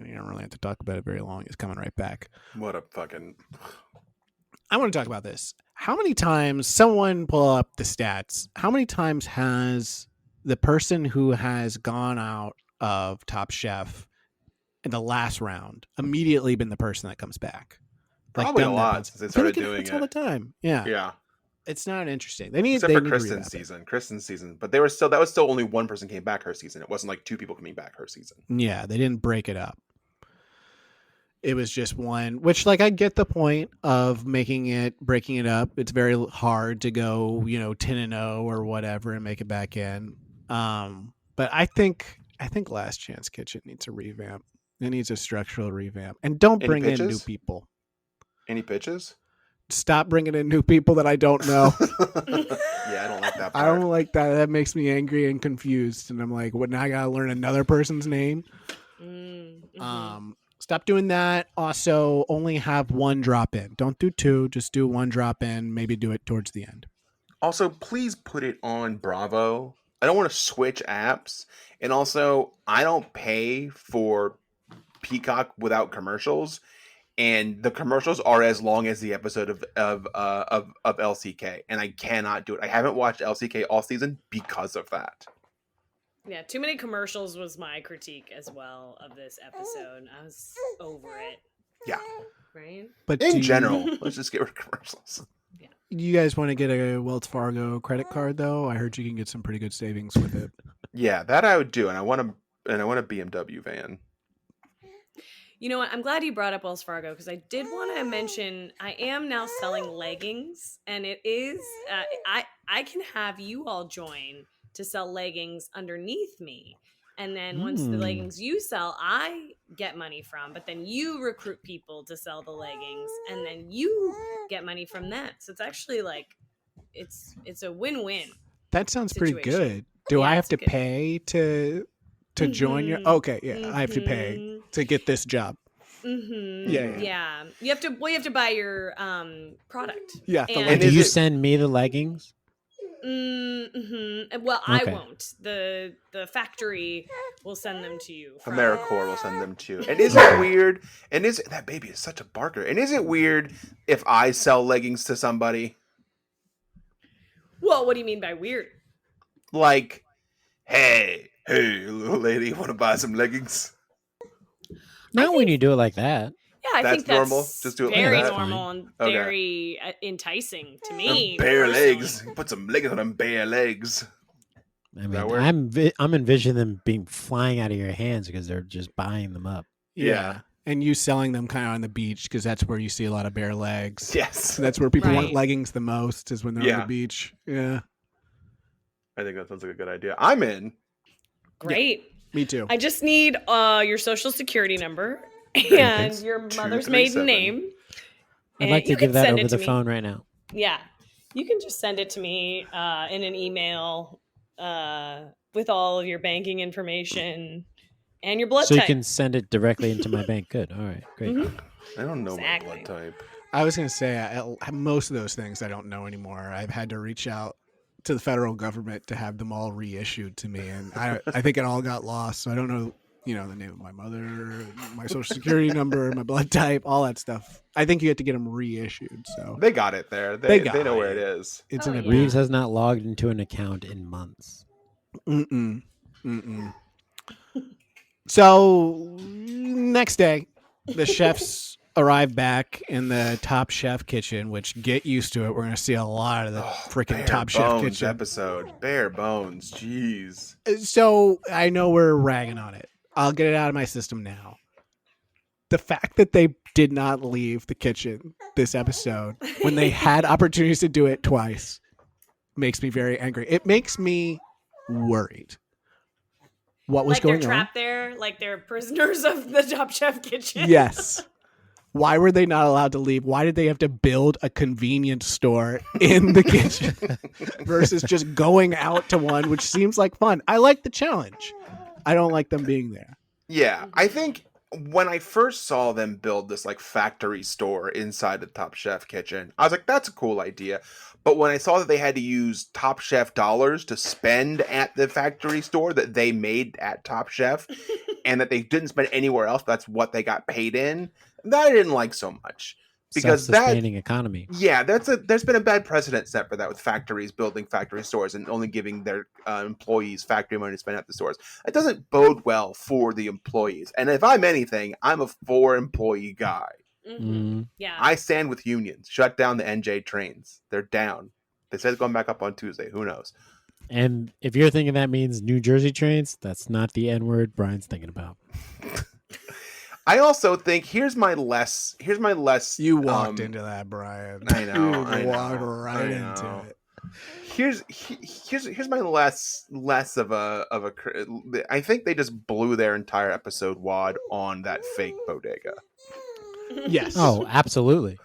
You don't really have to talk about it very long. It's coming right back. What a fucking... I want to talk about this. How many times, someone pull up the stats, how many times has the person who has gone out of Top Chef in the last round immediately been the person that comes back? Probably a done that lot once? since they started I feel like doing it's it. all the time. Yeah. Yeah. It's not interesting. They need, Except they for need to Kristen's revamp it. season. Kristen's season. But that was still only one person came back her season. It wasn't like 2 people coming back her season. Yeah, they didn't break it up. It was just one, which I get the point of breaking it up. It's very hard to go, 10-0 or whatever and make it back in. But I think Last Chance Kitchen needs a revamp. It needs a structural revamp. And don't bring in new people. Any pitches? Stop bringing in new people that I don't know. Yeah, I don't like that part. I don't like that. That makes me angry and confused. And I'm like, what, now I got to learn another person's name? Stop doing that. Also, only have 1 drop in. Don't do 2. Just do 1 drop in. Maybe do it towards the end. Also, please put it on Bravo. I don't want to switch apps. And also, I don't pay for Peacock without commercials. And the commercials are as long as the episode of LCK. And I cannot do it. I haven't watched LCK all season because of that. Yeah, too many commercials was my critique as well of this episode. I was over it. Yeah. Right? But In general, let's just get rid of commercials. you guys want to get a Wells Fargo credit card, though? I heard you can get some pretty good savings with it. Yeah, that I would do. And I want a BMW van. You know what? I'm glad you brought up Wells Fargo because I did want to mention I am now selling leggings, and it is I can have you all join to sell leggings underneath me, and then once the leggings you sell, I get money from. But then you recruit people to sell the leggings, and then you get money from that. So it's actually it's a win-win. That sounds pretty situation. good. Do I Yeah, have it's to good. pay to join your? Okay, yeah, I have to pay to get this job. Yeah. You have to buy your product. Yeah, And- And do is you it- send me the leggings? Well, I Okay. won't. The factory will send them to you. From... AmeriCorps will send them to you. And is it weird? And is that baby is such a barker? And is it weird if I sell leggings to somebody? Well, what do you mean by weird? Like, hey, little lady, want to buy some leggings? Not when you do it like that. Yeah, I That's think that's normal? Just do it like very that? normal and Okay. very enticing to Them me. bare personally. legs. Put some leggings on them bare legs. I mean, That work? I'm envisioning them being flying out of your hands because they're just buying them up. Yeah. And you selling them kind of on the beach because that's where you see a lot of bare legs. Yes. So that's where people want Right. leggings the most, is when they're on Yeah. the beach. Yeah. I think that sounds like a good idea. I'm in. Great. Me too. I just need your social security number and your mother's 237. maiden name. I'd And like to you give can that send over it to the me. phone right now. Yeah. You can just send it to me in an email with all of your banking information and your blood So you type. can send it directly into my bank. Good. All right. Great. Mhm. I don't know Exactly. my blood type. I was going to say, most of those things I don't know anymore. I've had to reach out to the federal government to have them all reissued to me. And I think it all got lost. So I don't know, the name of my mother, my social security number, my blood type, all that stuff. I think you have to get them reissued. So They got it there. They They got know where it it. is. it's Oh, in a yeah. Reaves has not logged into an account in months. Mm-mm. Mm-mm. So next day, the chefs arrive back in the Top Chef kitchen, which, get used to it. We're going to see a lot of the freaking Bare Top Chef Bones kitchen. episode. Bare bones. Jeez. So I know we're ragging on it. I'll get it out of my system now. The fact that they did not leave the kitchen this episode when they had opportunities to do it twice makes me very angry. It makes me worried. What was Like they're going on? trapped there, like they're prisoners of the Top Chef kitchen. Yes. Why were they not allowed to leave? Why did they have to build a convenience store in the kitchen versus just going out to one, which seems like fun? I like the challenge. I don't like them being there. Yeah, I think when I first saw them build this like factory store inside the Top Chef kitchen, I was like, that's a cool idea. But when I saw that they had to use Top Chef dollars to spend at the factory store that they made at Top Chef, and that they didn't spend anywhere else, that's what they got paid in, that I didn't like so much. Because that, Self-sustaining economy. yeah, there's been a bad precedent set for that with factories building factory stores and only giving their employees factory money to spend at the stores. It doesn't bode well for the employees. And if I'm anything, I'm a for-employee guy. Mm. Yeah. I stand with unions. Shut down the NJ trains. They're down. They said it's going back up on Tuesday. Who knows? And if you're thinking that means New Jersey trains, that's not the N word Brian's thinking about. I also think here's my less. You walked into that, Brian. I know, You I walked know, right I into know. it. Here's my less of a I think they just blew their entire episode wad on that fake bodega. Yes. Oh, absolutely.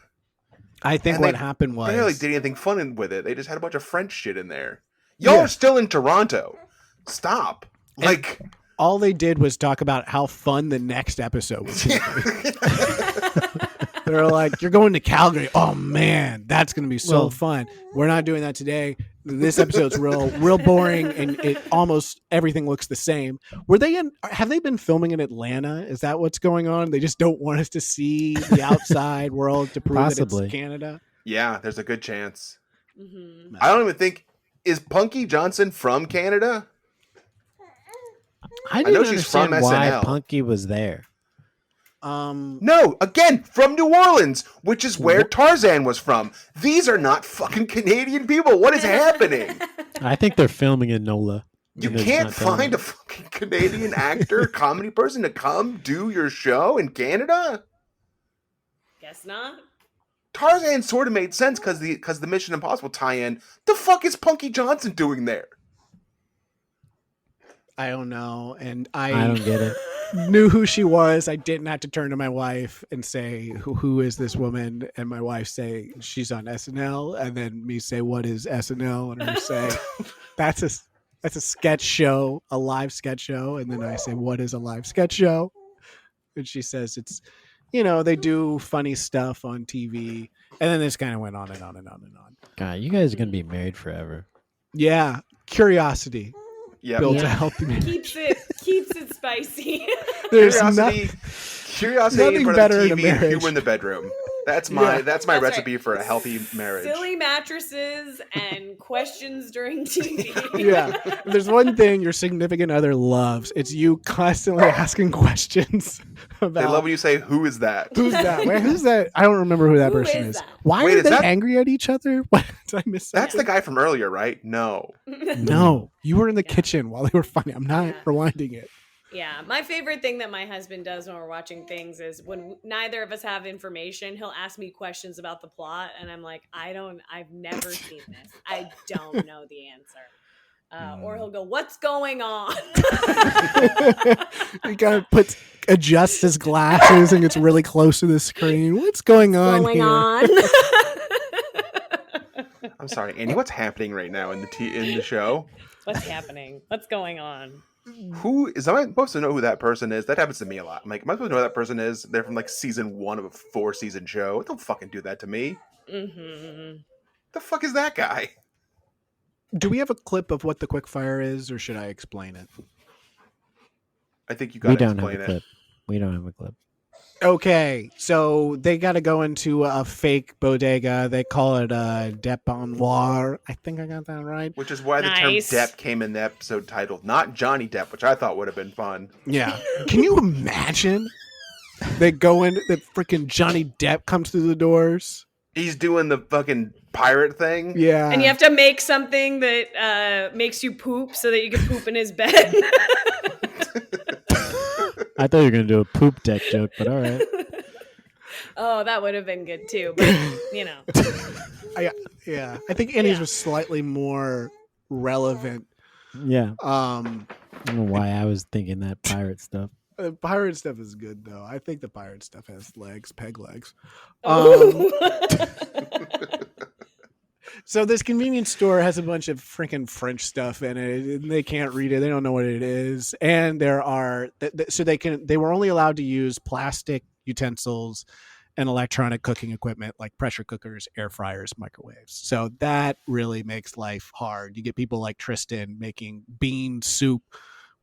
I think And what they happened was Barely did anything fun with it. They just had a bunch of French shit in there. Y'all Yeah. are still in Toronto. Stop. Like all they did was talk about how fun the next episode was going to be. They're like, you're going to Calgary. Oh man, that's going to be so Well- fun. We're not doing that today. This episode's real boring, and it almost everything looks the same. Have they been filming in Atlanta? Is that what's going on? They just don't want us to see the outside world to prove that Possibly. it's Canada. yeah, there's a good chance. Mhm. I don't even think is Punky Johnson from Canada? I know didn't she's from understand why SNL. Punky was there. No, again, from New Orleans, which is where Tarzan was from. These are not fucking Canadian people. What is happening? I think they're filming in NOLA. You and they're can't just not telling find a us. fucking Canadian actor, comedy person to come do your show in Canada? Guess not. Tarzan sort of made sense because the Mission Impossible tie-in. The fuck is Punky Johnson doing there? I don't know, and I don't get it. knew who she was. I didn't have to turn to my wife and say, who is this woman? And my wife say, she's on SNL. And then me say, what is SNL? And her say, that's a sketch show, a live sketch show. And then I say, what is a live sketch show? And she says, it's, they do funny stuff on TV. And then this kind of went on and on and on and on. God, you guys are gonna be married forever. Yeah, curiosity Yeah. builds a Yeah. healthy marriage. keeps it spicy. There's Curiosity nothing in front better of in a the TV and marriage. humor in the bedroom. That's my That's recipe right. for a healthy marriage. Silly mattresses and questions during TV. Yeah. If there's one thing your significant other loves, it's you constantly asking questions about They love when you say, "Who is that?" who's that? Wait, who's that? I don't remember who that Who person is is. that? Why Wait, are is they that- angry at each other? What did I miss? That's something? the guy from earlier, right? No. No, you were in the Yeah. kitchen while they were fighting. I'm not Yeah. rewinding it. Yeah, my favorite thing that my husband does when we're watching things is when neither of us have information, he'll ask me questions about the plot, and I'm like, I've never seen this. I don't know the answer. Or he'll go, "What's going on?" He kind of adjusts his glasses and gets really close to the screen. What's going on here? I'm sorry, Andy. What's happening right now in the show? What's happening? What's going on? Who is? Am I supposed to know who that person is? That happens to me a lot. I'm like, am I supposed to know who that person is? They're from like season 1 of a 4-season show. Don't fucking do that to me. Mm-hmm. The fuck is that guy? Do we have a clip of what the quickfire is, or should I explain it? I think you We got to don't have explain a it. clip. We don't have a clip. Okay, so they got to go into a fake bodega. They call it Dep Til. I think I got that right. Which is why the Nice. term Depp came in the episode title, not Johnny Depp, which I thought would have been fun. Yeah. Can you imagine? They go in, the freaking Johnny Depp comes through the doors. He's doing the fucking pirate thing. Yeah. And you have to make something that makes you poop so that you can poop in his bed. I thought you were gonna do a poop deck joke, but all right. Oh, that would have been good too, but you know. Yeah. I think Annie's Yeah. was slightly more relevant. Yeah. I I don't know why I was thinking that pirate stuff. The pirate stuff is good though. I think the pirate stuff has legs, peg legs. Ooh. So this convenience store has a bunch of freaking French stuff in it, and they can't read it. They don't know what it is, and there are so they were only allowed to use plastic utensils and electronic cooking equipment like pressure cookers, air fryers, microwaves. So that really makes life hard. You get people like Tristan making bean soup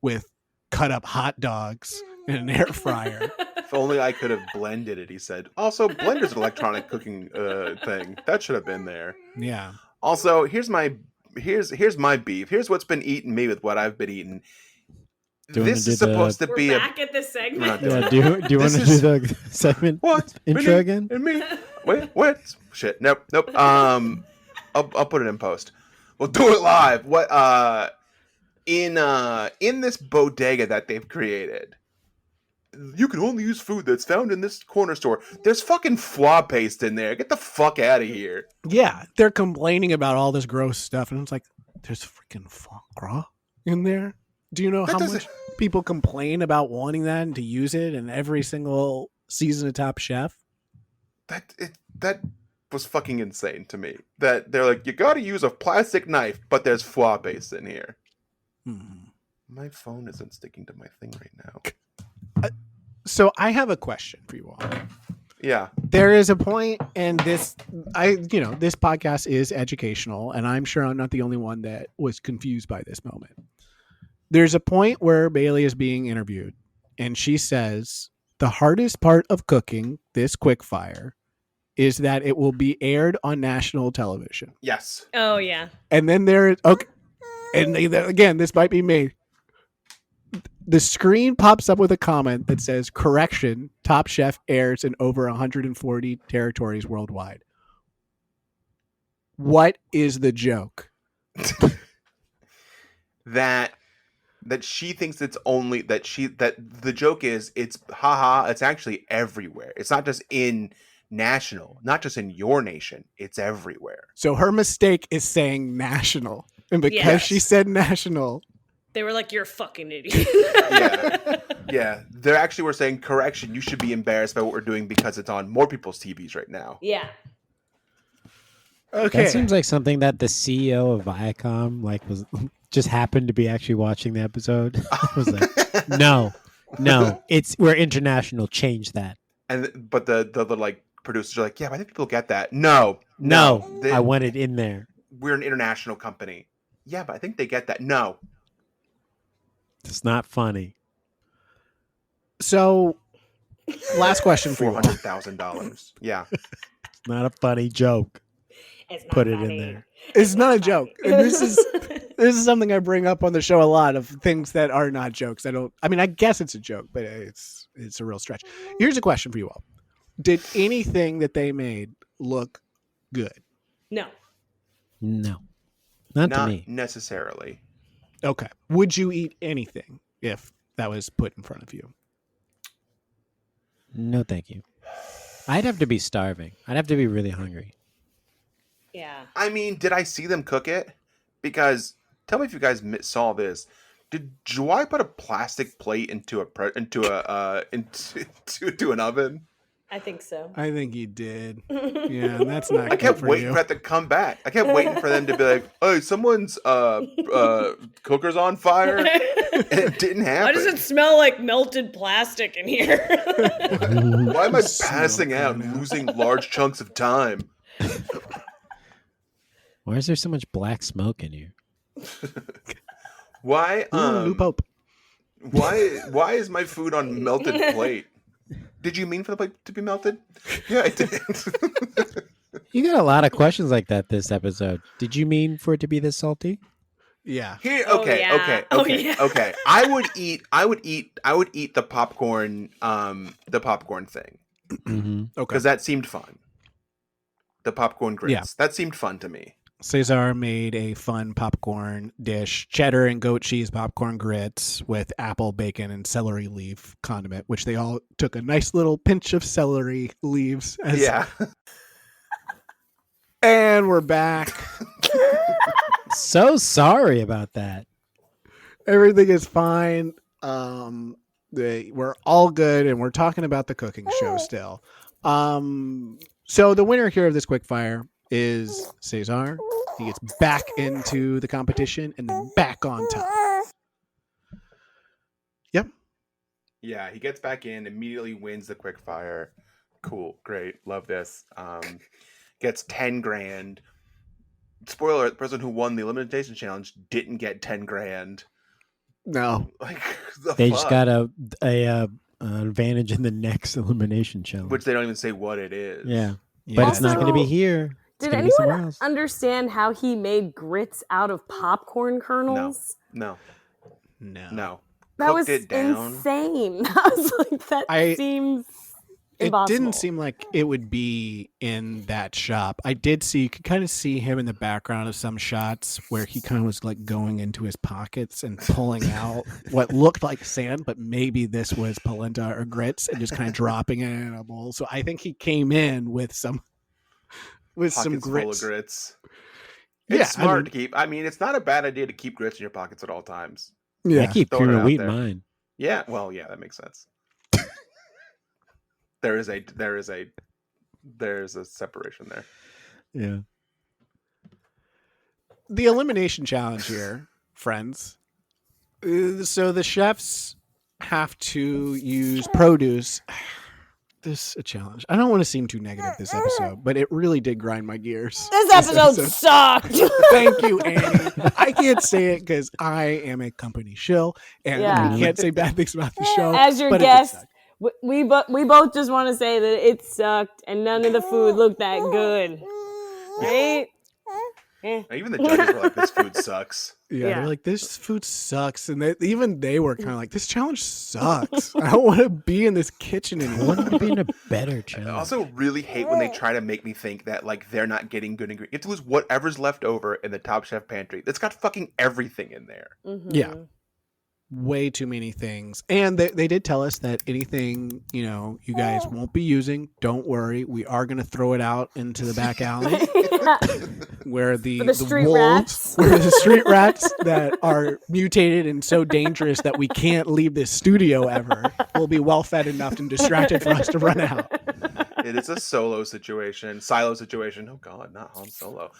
with cut up hot dogs in an air fryer. If only I could have blended it, he said. Also, Blender's an electronic cooking thing. That should have been there. Yeah. Also, here's my beef. Here's what's been eating me with what I've been eating. Do you wanna This do is supposed to We're be back at this segment. We're not doing Yeah. Do you want This to do is- the segment what intro Me again? and me. Wait, what? Shit. Nope. I'll put it in post. We'll do it live. What? In this bodega that they've created, you can only use food that's found in this corner store. There's fucking foie paste in there. Get the fuck out of here. Yeah. They're complaining about all this gross stuff, and it's like, there's freaking foie gras in there. Do you know That how doesn't- much people complain about wanting that and to use it in every single season of Top Chef? That was fucking insane to me. That they're like, you got to use a plastic knife, but there's foie paste in here. My phone isn't sticking to my thing right now. So I have a question for you all. Yeah. There is a point, and this podcast is educational, and I'm sure I'm not the only one that was confused by this moment. There's a point where Bailey is being interviewed, and she says the hardest part of cooking this quickfire is that it will be aired on national television. Yes. Oh yeah. And then again, this might be me. The screen pops up with a comment that says, "Correction, Top Chef airs in over 140 territories worldwide." What is the joke? that she thinks it's only that the joke is it's it's actually everywhere. It's not just in national, not just in your nation, it's everywhere. So her mistake is saying national. And because Yes. she said national, They were like, "You're a fucking idiot." Yeah, they actually were saying, correction, you should be embarrassed by what we're doing because it's on more people's TVs right now. Yeah. okay. That seems like something that the CEO of Viacom was just happened to be actually watching the episode. Was like, no, we're international. Change that. But the like producers are like, yeah, but I think people get that. No, I want it in there. we're an international company. Yeah, but I think they get that. No. It's not funny. So, last question for you all. $400,000. Yeah. It's not a funny joke. It's not Put it in funny. there. It's not a funny. joke. And this is something I bring up on the show a lot, of things that are not jokes. I guess it's a joke, but it's a real stretch. Here's a question for you all. Did anything that they made look good? No. No. Not to Not me. necessarily. Okay. Would you eat anything if that was put in front of you? No, thank you. I'd have to be starving. I'd have to be really hungry. Yeah. I mean, did I see them cook it? Because tell me if you guys saw this. Did Joy put a plastic plate into an oven? I think so. I think he did. Yeah, and that's not I good kept for waiting you. for that to come back. I kept waiting for them to be like, "Hey, someone's cooker's on fire," and it didn't happen. Why does it smell like melted plastic in here? Why am I Smoke passing out coming and out. losing large chunks of time? Why is there so much black smoke in here? Why New Pope. why is my food on melted plate? Did you mean for the plate to be melted? Yeah, I did. You got a lot of questions like that this episode. Did you mean for it to be this salty? Yeah. Here, Oh, okay, yeah. okay, Oh, okay, yeah. okay. I would eat the popcorn thing Mm-hmm. Okay. because that seemed fun. The popcorn grits. Yeah. That seemed fun to me. Cesar made a fun popcorn dish, cheddar and goat cheese popcorn grits with apple, bacon, and celery leaf condiment, which they all took a nice little pinch of celery leaves. Yeah. And we're back. So sorry about that. Everything is fine. We're all good, and we're talking about the cooking show still. So the winner here of this quick fire is Cesar. He gets back into the competition and then back on top. Yep. Yeah, he gets back in, immediately wins the quick fire. Cool, great, love this. Gets 10 grand. Spoiler alert, the person who won the elimination challenge didn't get 10 grand. No. Like They just got a advantage in the next elimination challenge. which they don't even say what it is. Yeah. But it's not Also, going to be here. It's Did going to be somewhere anyone else. understand how he made grits out of popcorn kernels? No. No. That Cooked was it down. insane. I was like, that seems It impossible. didn't seem like it would be in that shop. I did see, you could kind of see him in the background of some shots where he kind of was like going into his pockets and pulling out what looked like sand, but maybe this was polenta or grits and just kind of dropping it in a bowl. So I think he came in with some Pockets grits. full of grits. Yeah, It's smart to keep. I mean, it's not a bad idea to keep grits in your pockets at all times. Yeah. I keep throwing cream it of out wheat in there. mine. Yeah, well, yeah, that makes sense. There's a separation there. Yeah. The elimination challenge here, friends. So the chefs have to use produce. This a challenge. I don't want to seem too negative this episode, but it really did grind my gears. This episode sucked. Thank you, Annie. I can't say it because I am a company shill, and Yeah. we can't say bad things about the show. As your but it did guest, suck. we both just want to say that it sucked and none of the food looked that good. Right? Even the judges were like, "This food sucks." Yeah, Yeah. they're like, this food sucks, and even they were kind of like, this challenge sucks. I don't want to be in this kitchen I anymore. want to be in a better I challenge. also really hate when they try to make me think that like they're not getting good ingredients. You have to lose whatever's left over in the Top Chef pantry. That's got fucking everything in there. Mhm. Yeah. Way too many things. And they did tell us that anything, you guys won't be using, don't worry. We are going to throw it out into the back alley where the For the street wolves, rats. where the street rats that are mutated and so dangerous that we can't leave this studio ever will be well fed enough and distracted for us to run out. It is a silo situation. Oh God, not Han Solo.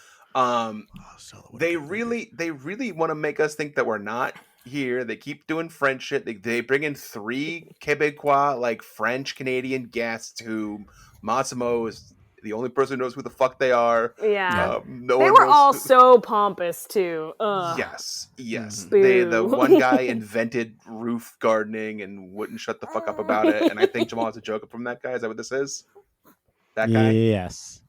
They really want to make us think that we're not here. They keep doing French shit. They bring in 3 Quebecois, like French Canadian guests who Massimo The only person who knows who the fuck they are. Yeah. No they one were knows all so pompous too. Ugh. Yes. Boo. The one guy invented roof gardening and wouldn't shut the fuck up about it. And I think Jamal has a joke from that guy. Is that what this is? That guy? Yes.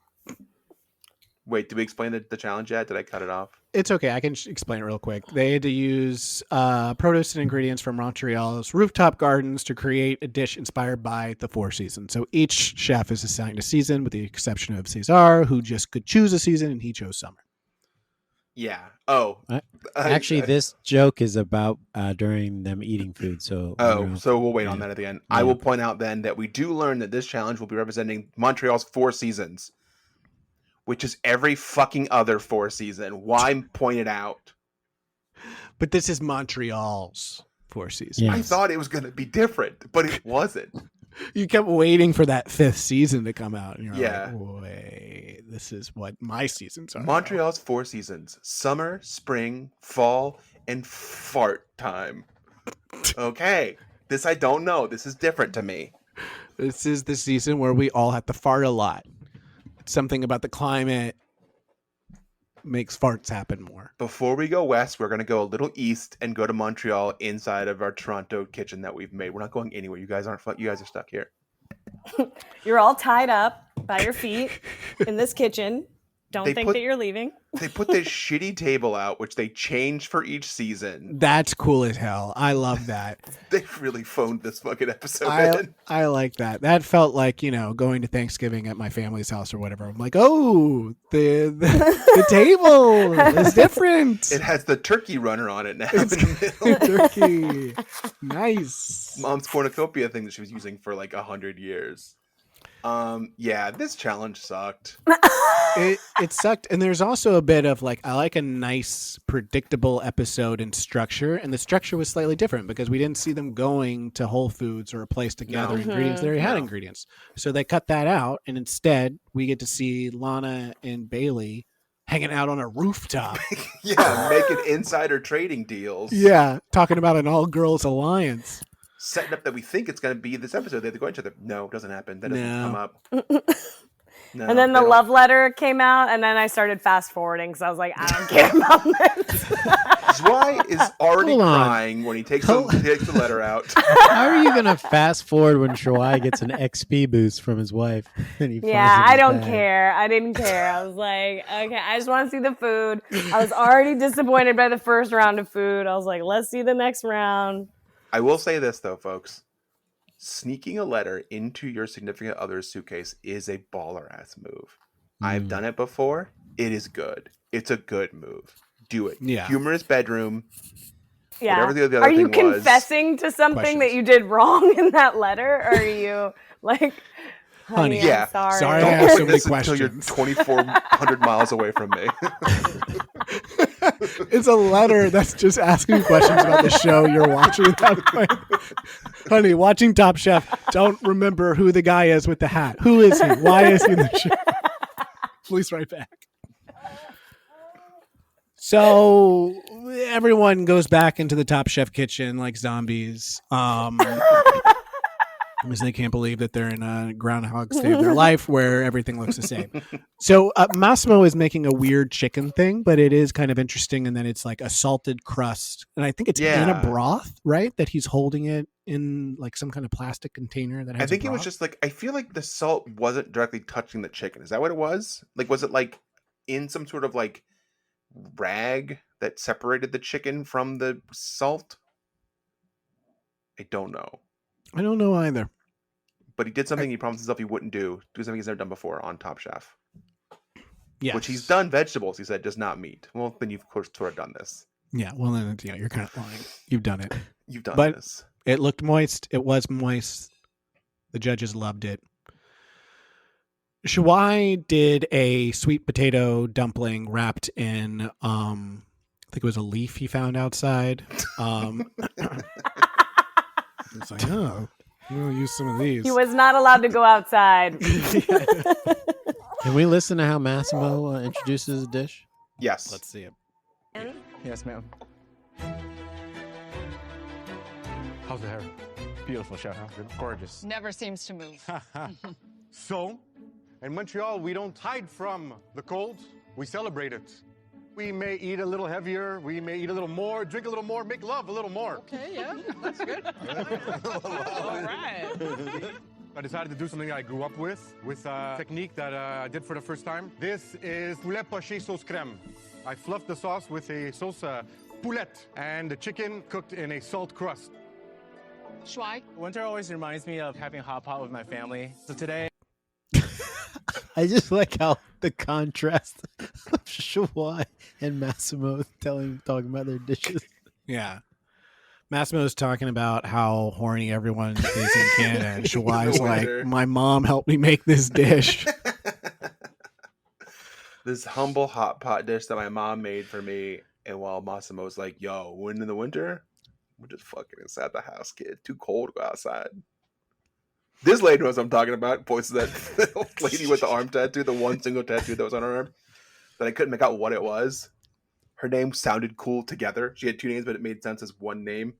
Wait, did we explain the challenge yet? Did I cut it off? It's okay. I can explain it real quick. They had to use produce and ingredients from Montreal's rooftop gardens to create a dish inspired by the 4 seasons. So each chef is assigned a season, with the exception of Cesar, who just could choose a season, and he chose summer. Yeah. Oh. Actually, this joke is about during them eating food. So so we'll wait on that at the end. Yeah. I will point out then that we do learn that this challenge will be representing Montreal's 4 seasons, which is every fucking other 4 season. Why point it out? But this is Montreal's 4 seasons. Yes. I thought it was going to be different, but it wasn't. You kept waiting for that 5th season to come out. And you're Yeah. like, wait, this is what my seasons are. Montreal's 4 seasons: summer, spring, fall, and fart time. Okay. This I don't know. This is different to me. This is the season where we all have to fart a lot. Something about the climate makes farts happen more. Before we go west, we're going to go a little east and go to Montreal inside of our Toronto kitchen that we've made. We're not going anywhere. You guys are stuck here. You're all tied up by your feet in this kitchen. Don't They think put- that you're leaving. They put this shitty table out, which they change for each season. That's cool as hell. I love that. They really phoned this fucking episode in. I like that. That felt like, going to Thanksgiving at my family's house or whatever. I'm like, oh, the table is different. It has the turkey runner on it now. It's in the middle. turkey. Nice. Mom's cornucopia thing that she was using for like 100 years. Yeah, this challenge sucked. It sucked. And there's also a bit of like, I like a nice, predictable episode and structure. And the structure was slightly different because we didn't see them going to Whole Foods or a place to gather ingredients. They already had ingredients. So they cut that out. And instead, we get to see Lana and Bailey hanging out on a rooftop. Yeah, making insider trading deals. Yeah, talking about an all-girls alliance. Setting up that we think it's going to be this episode. They have to go each other. No, it doesn't happen. That doesn't No. come up. No, And then they the don't. love letter came out, and then I started fast forwarding because I was like, I don't care about this. Zwei is already Hold on. crying when he takes the letter out. How are you gonna fast forward when Shawai gets an XP boost from his wife? And he finds Yeah, it in I his don't bag? care. I didn't care. I was like, okay, I just want to see the food. I was already disappointed by the first round of food. I was like, let's see the next round. I will say this though, folks. Sneaking a letter into your significant other's suitcase is a baller ass move. I've done it before. It is good. It's a good move. Do it. Yeah. Humorous bedroom. Yeah. Whatever the other Are you thing was. confessing to something that Questions. you did wrong in that letter? Or are you like, honey, I'm Yeah. sorry. Sorry I Don't asked so open many this until you're questions. 2,400 miles away from me. It's a letter that's just asking questions about the show you're watching. Without going, honey, watching Top Chef, don't remember who the guy is with the hat. Who is he? Why is he in the show? Please write back. So everyone goes back into the Top Chef kitchen like zombies. Because they can't believe that they're in a Groundhog Day of their life where everything looks the same. So Massimo is making a weird chicken thing, but it is kind of interesting. And then it's like a salted crust. And I think it's in a broth, right? That he's holding it in like some kind of plastic container that has I think a it was broth. just like, I feel like the salt wasn't directly touching the chicken. Is that what it was? Like, was it like in some sort of like rag that separated the chicken from the salt? I don't know. I don't know either. But he did something he promised himself he wouldn't do. Do something he's never done before on Top Chef. Yeah. Which he's done vegetables, he said, just not meat. Well, then you've, of course, sort of done this. Yeah. Well, then you're kind of lying. You've done it. You've done But- this. It looked moist. It was moist. The judges loved it. Shawai did a sweet potato dumpling wrapped in, I think it was a leaf he found outside. It's like, oh, we'll use some of these. He was not allowed to go outside. Can we listen to how Massimo introduces a dish? Yes. Let's see it. Yes, ma'am. How's the hair? Beautiful, chef. Gorgeous. Never seems to move. So, In Montreal, we don't hide from the cold. We celebrate it. We may eat a little heavier. We may eat a little more, drink a little more, make love a little more. Okay, yeah, that's good. All right. I decided to do something I grew up with a technique that I did for the first time. This is poulet poché sauce crème. I fluffed the sauce with a sauce poulette and the chicken cooked in a salt crust. Schweig. Winter always reminds me of having a hot pot with my family. So today, I just like how the contrast of Shawai and Massimo talking about their dishes. Yeah. Massimo's talking about how horny everyone is in Canada, and Shawai's like, my mom helped me make this dish. This humble hot pot dish that my mom made for me, and while Massimo's like, yo, when in the winter, we're just fucking inside the house, kid. Too cold to go outside. This lady knows what I'm talking about. Points to that lady with the arm tattoo, the one single tattoo that was on her arm, that I couldn't make out what it was. Her name sounded cool together. She had two names, but it made sense as one name.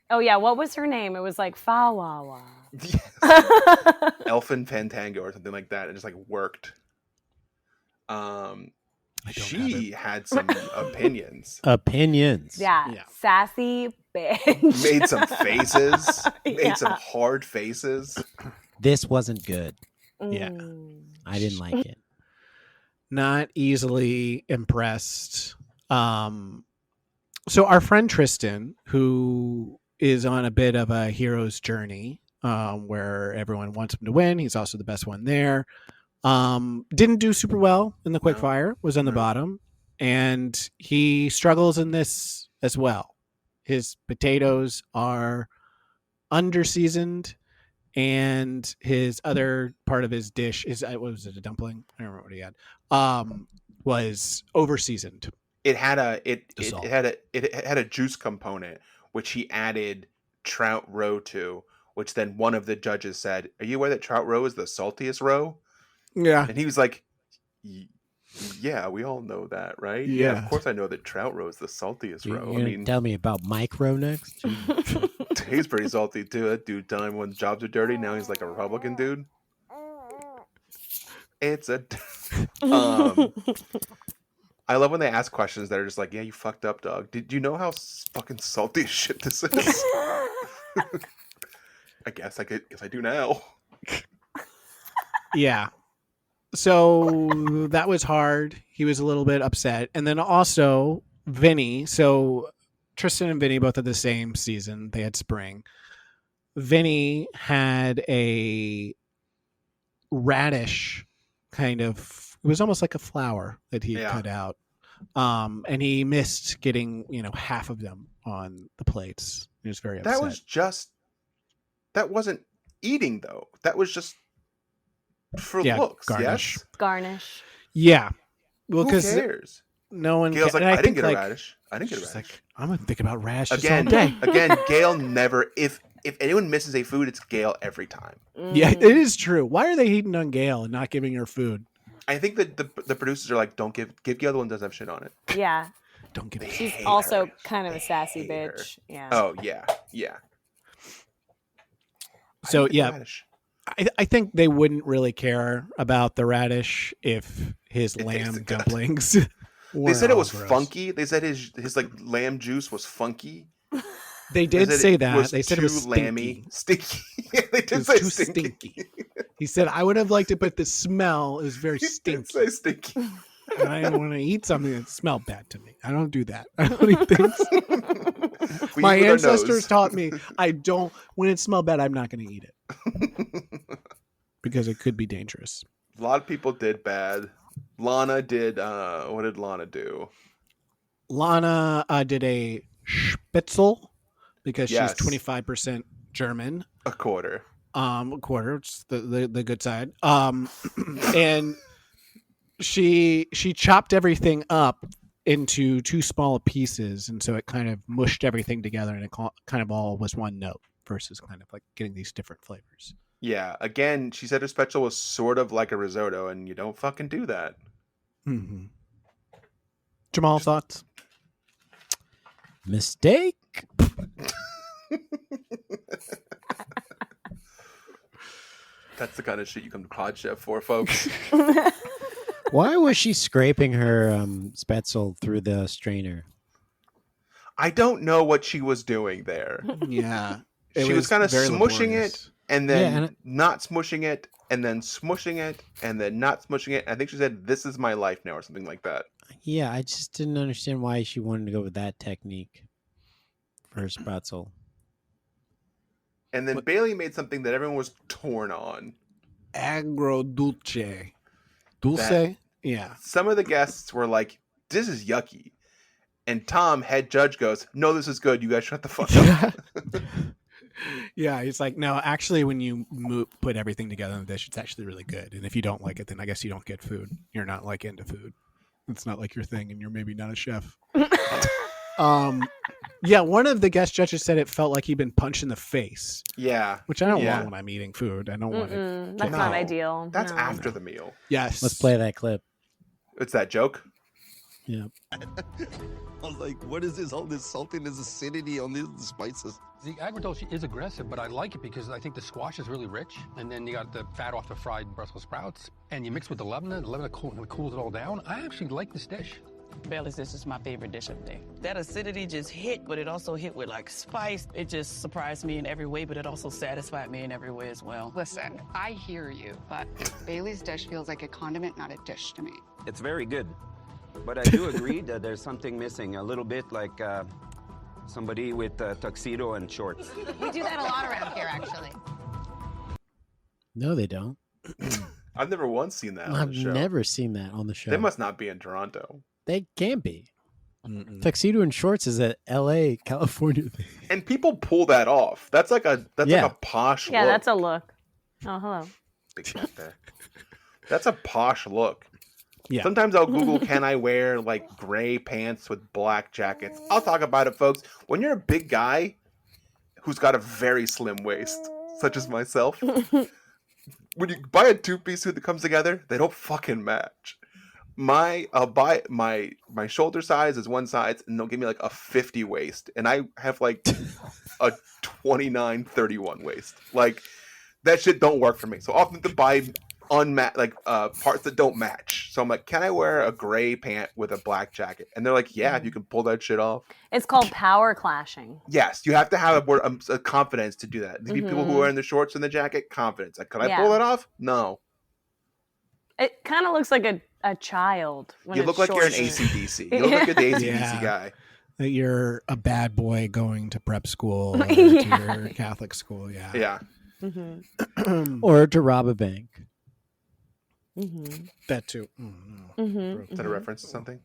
Oh yeah, what was her name? It was like Fawawa. Yes. Elfin Fantango or something like that. It just like worked. She had some opinions. Yeah. Sassy bitch. Made some faces. Made some hard faces. This wasn't good. Yeah. I didn't like it. Not easily impressed. So our friend Tristan, who is on a bit of a hero's journey, where everyone wants him to win. He's also the best one there. Didn't do super well in the quickfire, was on the bottom, and he struggles in this as well. His potatoes are under-seasoned, and his other part of his dish is, what was it, a dumpling? I don't remember what he had. Was over-seasoned. It had a juice component, which he added trout roe to, which then one of the judges said, "Are you aware that trout roe is the saltiest roe?" Yeah. And he was like, "Yeah, we all know that, right? Yeah. Of course I know that trout roe is the saltiest roe. You gonna tell me about Mike Rowe next? He's pretty salty too. That dude telling him when jobs are dirty. Now he's like a Republican dude. It's a I love when they ask questions that are just like, "Yeah, you fucked up, dog. Did you know how fucking salty as shit this is?" I guess I do now. Yeah. So that was hard. He was a little bit upset. And then also Vinny. So Tristan and Vinny both had the same season. They had spring. Vinny had a radish kind of, it was almost like a flower that he had cut out. And he missed getting, half of them on the plates. He was very upset. That wasn't eating though. That was just for looks. Garnish. Yes? Garnish. Yeah. Well, who cares? No one Gail's like, I didn't get a radish. I didn't get a radish. Like, I'm gonna think about radishes again. all day. Again, Gail never. If anyone misses a food, it's Gail every time. Yeah, it is true. Why are they hating on Gail and not giving her food? I think that the producers are like, don't give Gail the one that doesn't have shit on it. Yeah. Don't give. She's also kind of a sassy bitch. Yeah. Oh yeah. So yeah, I think they wouldn't really care about the radish if his lamb dumplings. They said it was funky. They said his like lamb juice was funky. They did say that. They said it was stinky. Yeah, they did say too stinky. He said, "I would have liked it, but the smell is very stinky." Say stinky. And I don't want to eat something that smelled bad to me. I don't do that. I don't eat things. My ancestors taught me I don't. When it smelled bad, I'm not going to eat it because it could be dangerous. A lot of people did bad. Lana did. What did Lana do? Lana did a Spitzel because she's 25% German. A quarter. It's the good side. And she chopped everything up into too small pieces, and so it kind of mushed everything together, and it kind of all was one note versus kind of like getting these different flavors. Yeah. Again, she said her spatula was sort of like a risotto, and you don't fucking do that. Mm-hmm. Jamal, thoughts? Mistake. That's the kind of shit you come to Pod Chef for, folks. Why was she scraping her spetzel through the strainer? I don't know what she was doing there. Yeah. She was kind of very smushing laborious. it and then Yeah, and not smushing it and then smushing it and then not smushing it. I think she said, "This is my life now," or something like that. Yeah, I just didn't understand why she wanted to go with that technique for her spetzel. And then Bailey made something that everyone was torn on. Agrodulce. Dulce? That- Yeah. Some of the guests were like, "This is yucky." And Tom, head judge, goes, "No, this is good. You guys shut the fuck up." Yeah, he's like, no, actually, when you put everything together in the dish, it's actually really good. And if you don't like it, then I guess you don't get food. You're not like into food. It's not like your thing, and you're maybe not a chef. Yeah, one of the guest judges said it felt like he'd been punched in the face, Yeah. which I don't Yeah. want when I'm eating food. I don't want it. That's No, not ideal. That's No. after the meal. Yes. Let's play that clip. It's that joke. Yeah. I was like, what is this? All this saltiness, acidity on these spices. The agrodolce is aggressive, but I like it because I think the squash is really rich, and then you got the fat off the fried Brussels sprouts, and you mix with the lemon cools it all down. I actually like this dish. Bailey's dish is my favorite dish of the day. That acidity just hit, but it also hit with like spice. It just surprised me in every way, but it also satisfied me in every way as well. Listen, I hear you, but Bailey's dish feels like a condiment, not a dish to me. It's very good, but I do agree that there's something missing, a little bit like somebody with a tuxedo and shorts. We do that a lot around here, actually. No, they don't. I've never once seen that on I've the show. never seen that on the show. They must not be in Toronto. They can't be. Tuxedo and shorts is a L.A., California thing. And people pull that off. That's like a like a posh Yeah, look. that's a look. Oh, hello. Big cat there. That's a posh look. Yeah. Sometimes I'll Google, can I wear like gray pants with black jackets? I'll talk about it, folks. When you're a big guy who's got a very slim waist, such as myself, when you buy a two-piece suit that comes together, they don't fucking match. I'll buy my shoulder size is one size, and they'll give me like a 50 waist, and I have like a 29-31 waist. Like that shit don't work for me. So often to buy parts that don't match. So I'm like, can I wear a gray pant with a black jacket? And they're like, yeah, you can pull that shit off. It's called power clashing. Yes, you have to have a confidence to do that. The people who are in the shorts and the jacket, confidence. Like, could I pull that off? No. It kind of looks like a child. When You it's look like you're an short. AC/DC. You look like the AC/DC guy. That you're a bad boy going to prep school or Yeah. to your Catholic school. Yeah. Yeah. Mm-hmm. Or to rob a bank. Mm-hmm. That too. Mm-hmm. Is that a reference to something?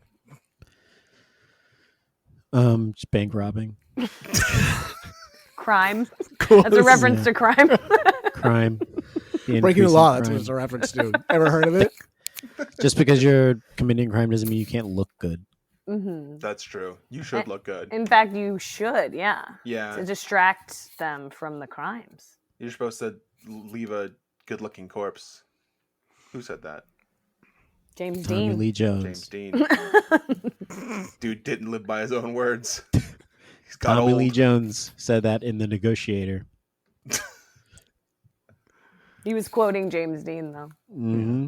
Just bank robbing. Crime. That's a reference to crime. Crime. Breaking the law, that's what it's a reference to. Ever heard of it? Just because you're committing crime doesn't mean you can't look good. Mm-hmm. That's true. You should look good. In fact, you should, yeah. Yeah. To distract them from the crimes. You're supposed to leave a good-looking corpse. Who said that? James Tommy Dean. Lee Jones. James Dean. Dude didn't live by his own words. He's got Tommy old. Lee Jones said that in The Negotiator. He was quoting James Dean, though. Mm-hmm.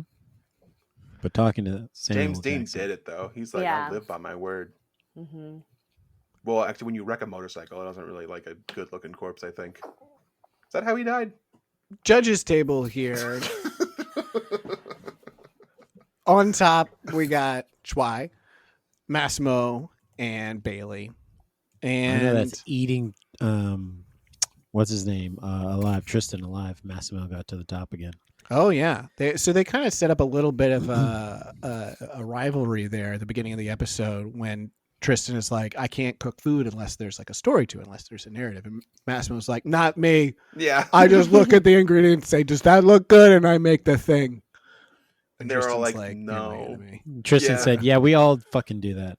But talking to Samuel James Dean Jackson. did it, though. He's like, Yeah. I live by my word. Mm-hmm. Well, actually, when you wreck a motorcycle, it doesn't really like a good-looking corpse, I think. Is that how he died? Judges table here. On top, we got Chwai, Massimo, and Bailey. And I know that's eating. What's his name? Alive. Tristan alive. Massimo got to the top again. oh yeah, they kind of set up a little bit of a rivalry there at the beginning of the episode when Tristan is like, I can't cook food unless there's like a story to it, unless there's a narrative. And Massimo's like, not me. Yeah. I just look at the ingredients, say, does that look good? And I make the thing. And they were all Tristan's like, "You're no. my enemy." Tristan Yeah. said, "Yeah, we all fucking do that."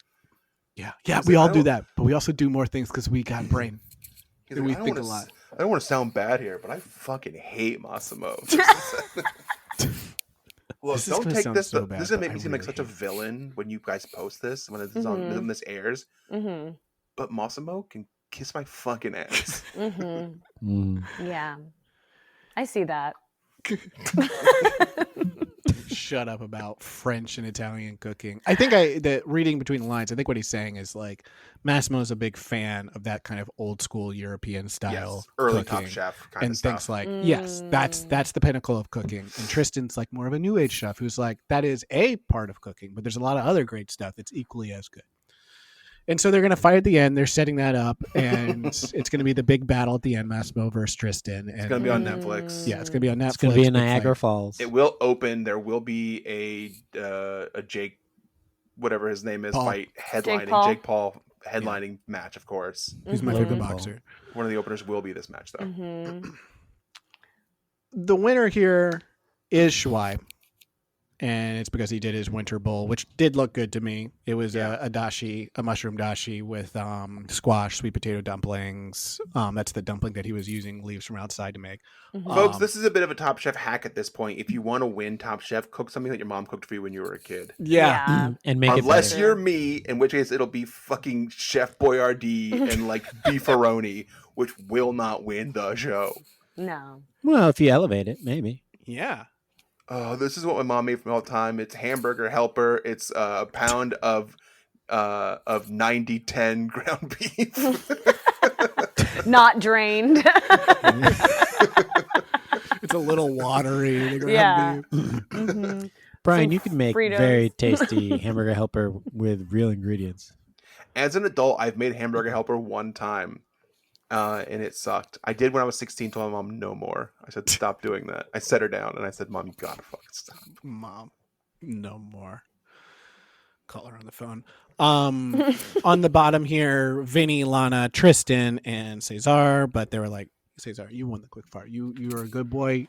Yeah, He's we like, all "I do don't-" that, but we also do more things because we got brain. He's And like, we I think a don't wanna lot. I don't want to sound bad here, but I fucking hate Massimo. Look, This is don't gonna take sound this. so This bad, is gonna but make I me seem like really such a hate it. villain when you guys post this when it's Mhm. when this airs. Mm-hmm. But Massimo can kiss my fucking ass. Mm-hmm. Mm. Yeah. I see that. Shut up about French and Italian cooking. I think that reading between the lines, I think what he's saying is like Massimo's a big fan of that kind of old school European style early cooking Top Chef kind and of stuff. thinks like, yes, that's the pinnacle of cooking. And Tristan's like more of a new age chef who's like, that is a part of cooking, but there's a lot of other great stuff that's equally as good. And so they're going to fight at the end. They're setting that up, and it's going to be the big battle at the end, Massimo versus Tristan. And It's going to be on Netflix. Yeah, it's going to be on Netflix. It's going to be in Big Niagara fight. Falls. It will open. There will be a Jake, whatever his name is, Paul. fight headlining. Paul. Jake Paul headlining match, of course. Who's my Logan favorite Paul. boxer. One of the openers will be this match, though. The winner here is Schweib, and it's because he did his winter bowl, which did look good to me. It was a dashi, a mushroom dashi with squash, sweet potato dumplings. That's the dumpling that he was using leaves from outside to make. Folks, this is a bit of a Top Chef hack at this point. If you want to win Top Chef, cook something that your mom cooked for you when you were a kid. Yeah. And make Unless it better. you're me, in which case it'll be fucking Chef Boyardee and like beefaroni, which will not win the show. No. Well, if you elevate it, maybe. Yeah. Oh, this is what my mom made for me all the time. It's hamburger helper. It's a pound of 90-10 ground beef. Not drained. It's a little watery. The Yeah. ground beef. Brian, Some you can make Fritos. very tasty hamburger helper with real ingredients. As an adult, I've made hamburger helper one time, and it sucked. I did when I was 16. Told my mom no more. I said stop doing that. I set her down and I said, "Mom, you gotta fucking stop." Mom, no more. Call her on the phone. On the bottom here, Vinny, Lana, Tristan, and Cesar. But they were like, Cesar, you won the quick fire. You're a good boy.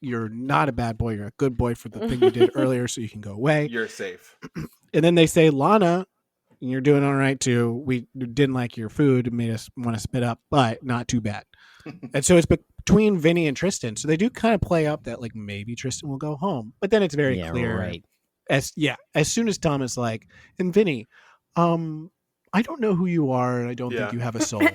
You're not a bad boy. You're a good boy for the thing you did earlier, so you can go away. You're safe. And then they say, Lana, you're doing all right too. We didn't like your food. It made us want to spit up, but not too bad. And so it's between Vinny and Tristan. So they do kind of play up that like maybe Tristan will go home. But then it's very clear. Right. As soon as Tom is like, and Vinny, I don't know who you are, and I don't think you have a soul.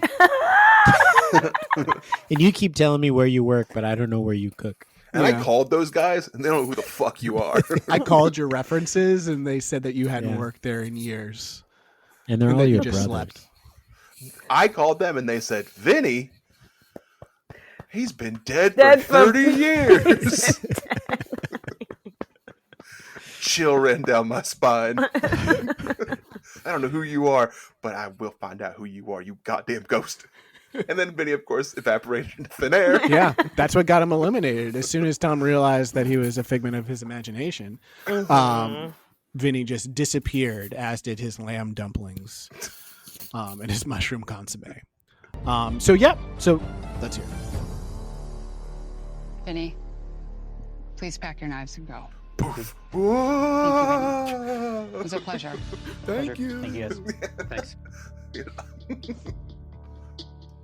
And you keep telling me where you work, but I don't know where you cook. And I called those guys, and they don't know who the fuck you are. I called your references, and they said that you hadn't worked there in years. And they're all that your you just brothers. slept. I called them, and they said, "Vinny, he's been dead for 30 years." Chill ran down my spine. I don't know who you are, but I will find out who you are, you goddamn ghost. And then Vinny, of course, evaporated into thin air. Yeah, that's what got him eliminated. As soon as Tom realized that he was a figment of his imagination, Vinny just disappeared, as did his lamb dumplings and his mushroom consomme. So let's hear it. Vinny, please pack your knives and go. Poof. Thank you, Vinny. It was a pleasure. Thank you. Thank you guys. Thanks.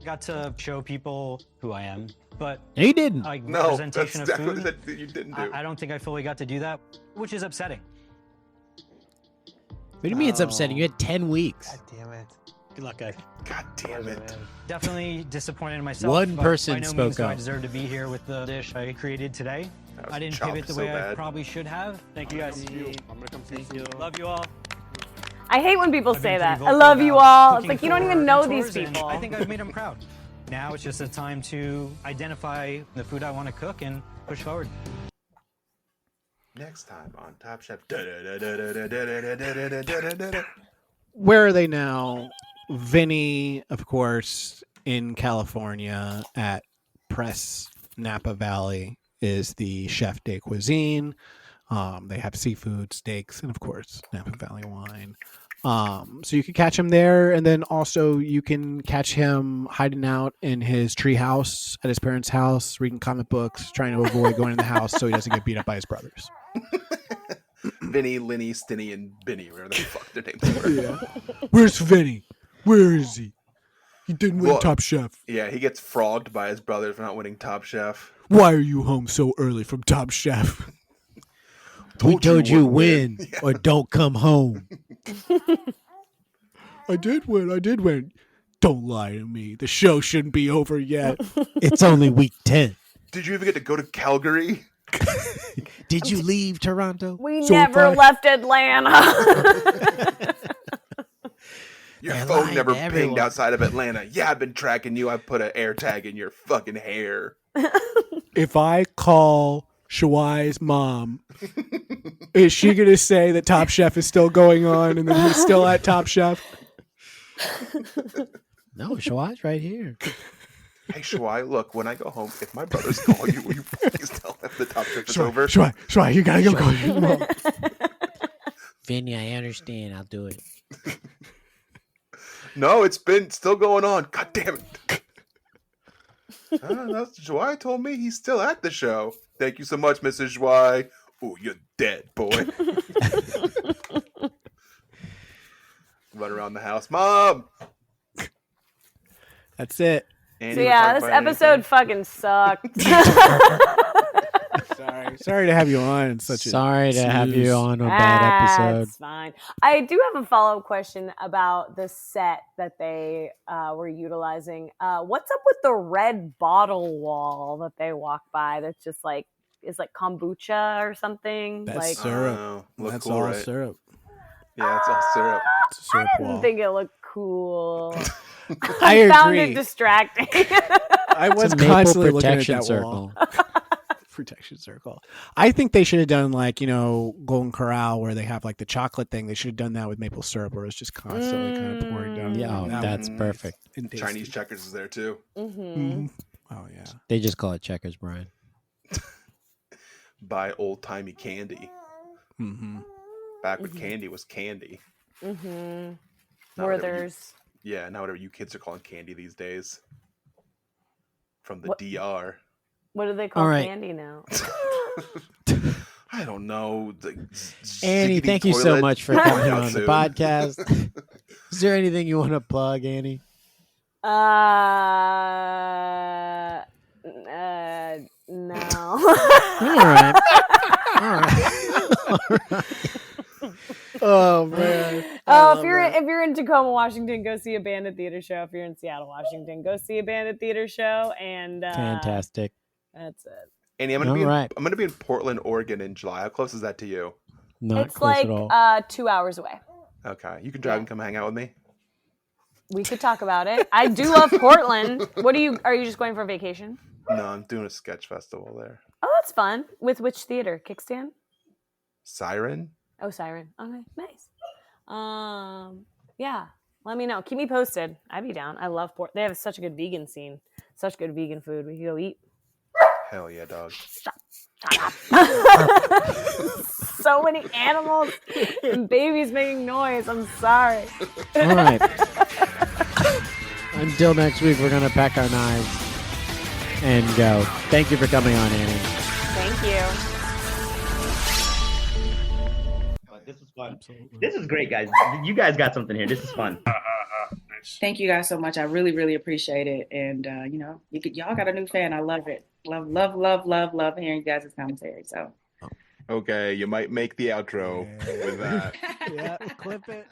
Got to show people who I am, but No, you didn't. like No, that's representation exactly of food, what you didn't do. I don't think I fully got to do that, which is upsetting. What do you mean it's upsetting? You had 10 weeks. Damn it. Good luck, guys. God damn it. Definitely disappointed in myself. One but person by no spoke means do I up. deserve to be here with the dish I created today. was I didn't chopped pivot the so way I bad. probably should have. Thank you guys. I'm gonna come see you. Love you all. I hate when people I've say been that. pretty I vocal love you about all. It's cooking like you don't for even know these mentors, and people. I think I've made them proud. Now it's just a time to identify the food I want to cook and push forward. Next time on Top Chef. Where are they now? Vinny, of course, in California at Press Napa Valley, is the chef de cuisine. They have seafood, steaks, and of course, Napa Valley wine. So you can catch him there, and then also you can catch him hiding out in his tree house at his parents' house, reading comic books, trying to avoid going in the house so he doesn't get beat up by his brothers. Vinny, Linny, Stinny, and Binny, whatever the fuck their names were. Yeah. Where's Vinny? Where is he? He didn't win Well, Top Chef. Yeah, he gets frogged by his brother for not winning Top Chef. Why are you home so early from Top Chef? We told you wouldn't win or don't come home. I did win. Don't lie to me. The show shouldn't be over yet. It's only week 10. Did you even get to go to Calgary? Did you leave Toronto? We So never if I- left Atlanta. Your They're phone lying never to pinged everyone. outside of Atlanta. Yeah, I've been tracking you. I put an air tag in your fucking hair. If I call Shawai's mom, is she going to say that Top Chef is still going on and that he's still at Top Chef? No, Shawai's right here. Hey, Shawai, look, when I go home, if my brothers call you, will you please tell them the top trip is over? Shawai, you got to go call your mom. Vinny, I understand. I'll do it. No, it's been still going on. God damn it. That's Shawai told me he's still at the show. Thank you so much, Mrs. Shawai. Ooh, you're dead, boy. Run around the house. Mom! That's it. Andy, So wanna yeah, talk this about episode anything? fucking sucked. Sorry to have you on. Such Sorry to have you snooze. on a bad episode. That's fine. I do have a follow-up question about the set that they were utilizing. What's up with the red bottle wall that they walk by? That's just like is like kombucha or something. That's like syrup. Look That's cool, all right? syrup. Yeah, it's all syrup. It's a syrup I didn't wall. think it looked cool. I found agree. it distracting. I was It's a maple constantly looking at protection that circle. wall. Protection circle. I think they should have done like, Golden Corral where they have like the chocolate thing. They should have done that with maple syrup where it's just constantly kind of pouring down. Yeah, That that's would- perfect. and tasty. Chinese checkers is there too. Mhm. Oh yeah. They just call it checkers, Brian. Buy old timey candy. Mm-hmm. Back when candy was candy. Mm-hmm. Not whatever you- Werther's. Yeah, not whatever you kids are calling candy these days. From the What- DR. What do they call All right. candy now? I don't know. Annie, ziggity thank you so toilet. much for Find coming out on the soon. podcast. Is there anything you want to plug, Annie? No. All right. All right. Oh man. Oh, if you're in Tacoma, Washington, go see a Bandit Theater show. If you're in Seattle, Washington, go see a Bandit Theater show. And Fantastic. that's it. Annie, I'm gonna be All right. I'm gonna be in Portland, Oregon in July. How close is that to you? Not It's close like at all. 2 hours away. Okay, you can drive and come hang out with me. We could talk about it. I do love Portland. Are you just going for vacation? No, I'm doing a sketch festival there. Oh, that's fun. With which theater? Kickstand? Siren? Oh, Siren. Okay, nice. Yeah. Let me know. Keep me posted. I'd be down. I love Port. They have such a good vegan scene. Such good vegan food. We could go eat. Hell yeah, dog. Shut up. So many animals and babies making noise. I'm sorry. All right. Until next week, we're going to pack our knives and go. Thank you for coming on, Annie. Thank you. This is fun. This is great, guys. You guys got something here. This is fun. Thank you guys so much. I really, really appreciate it. And y'all got a new fan. I love it. Love hearing you guys' commentary. So Okay, you might make the outro with that. Yeah, clip it.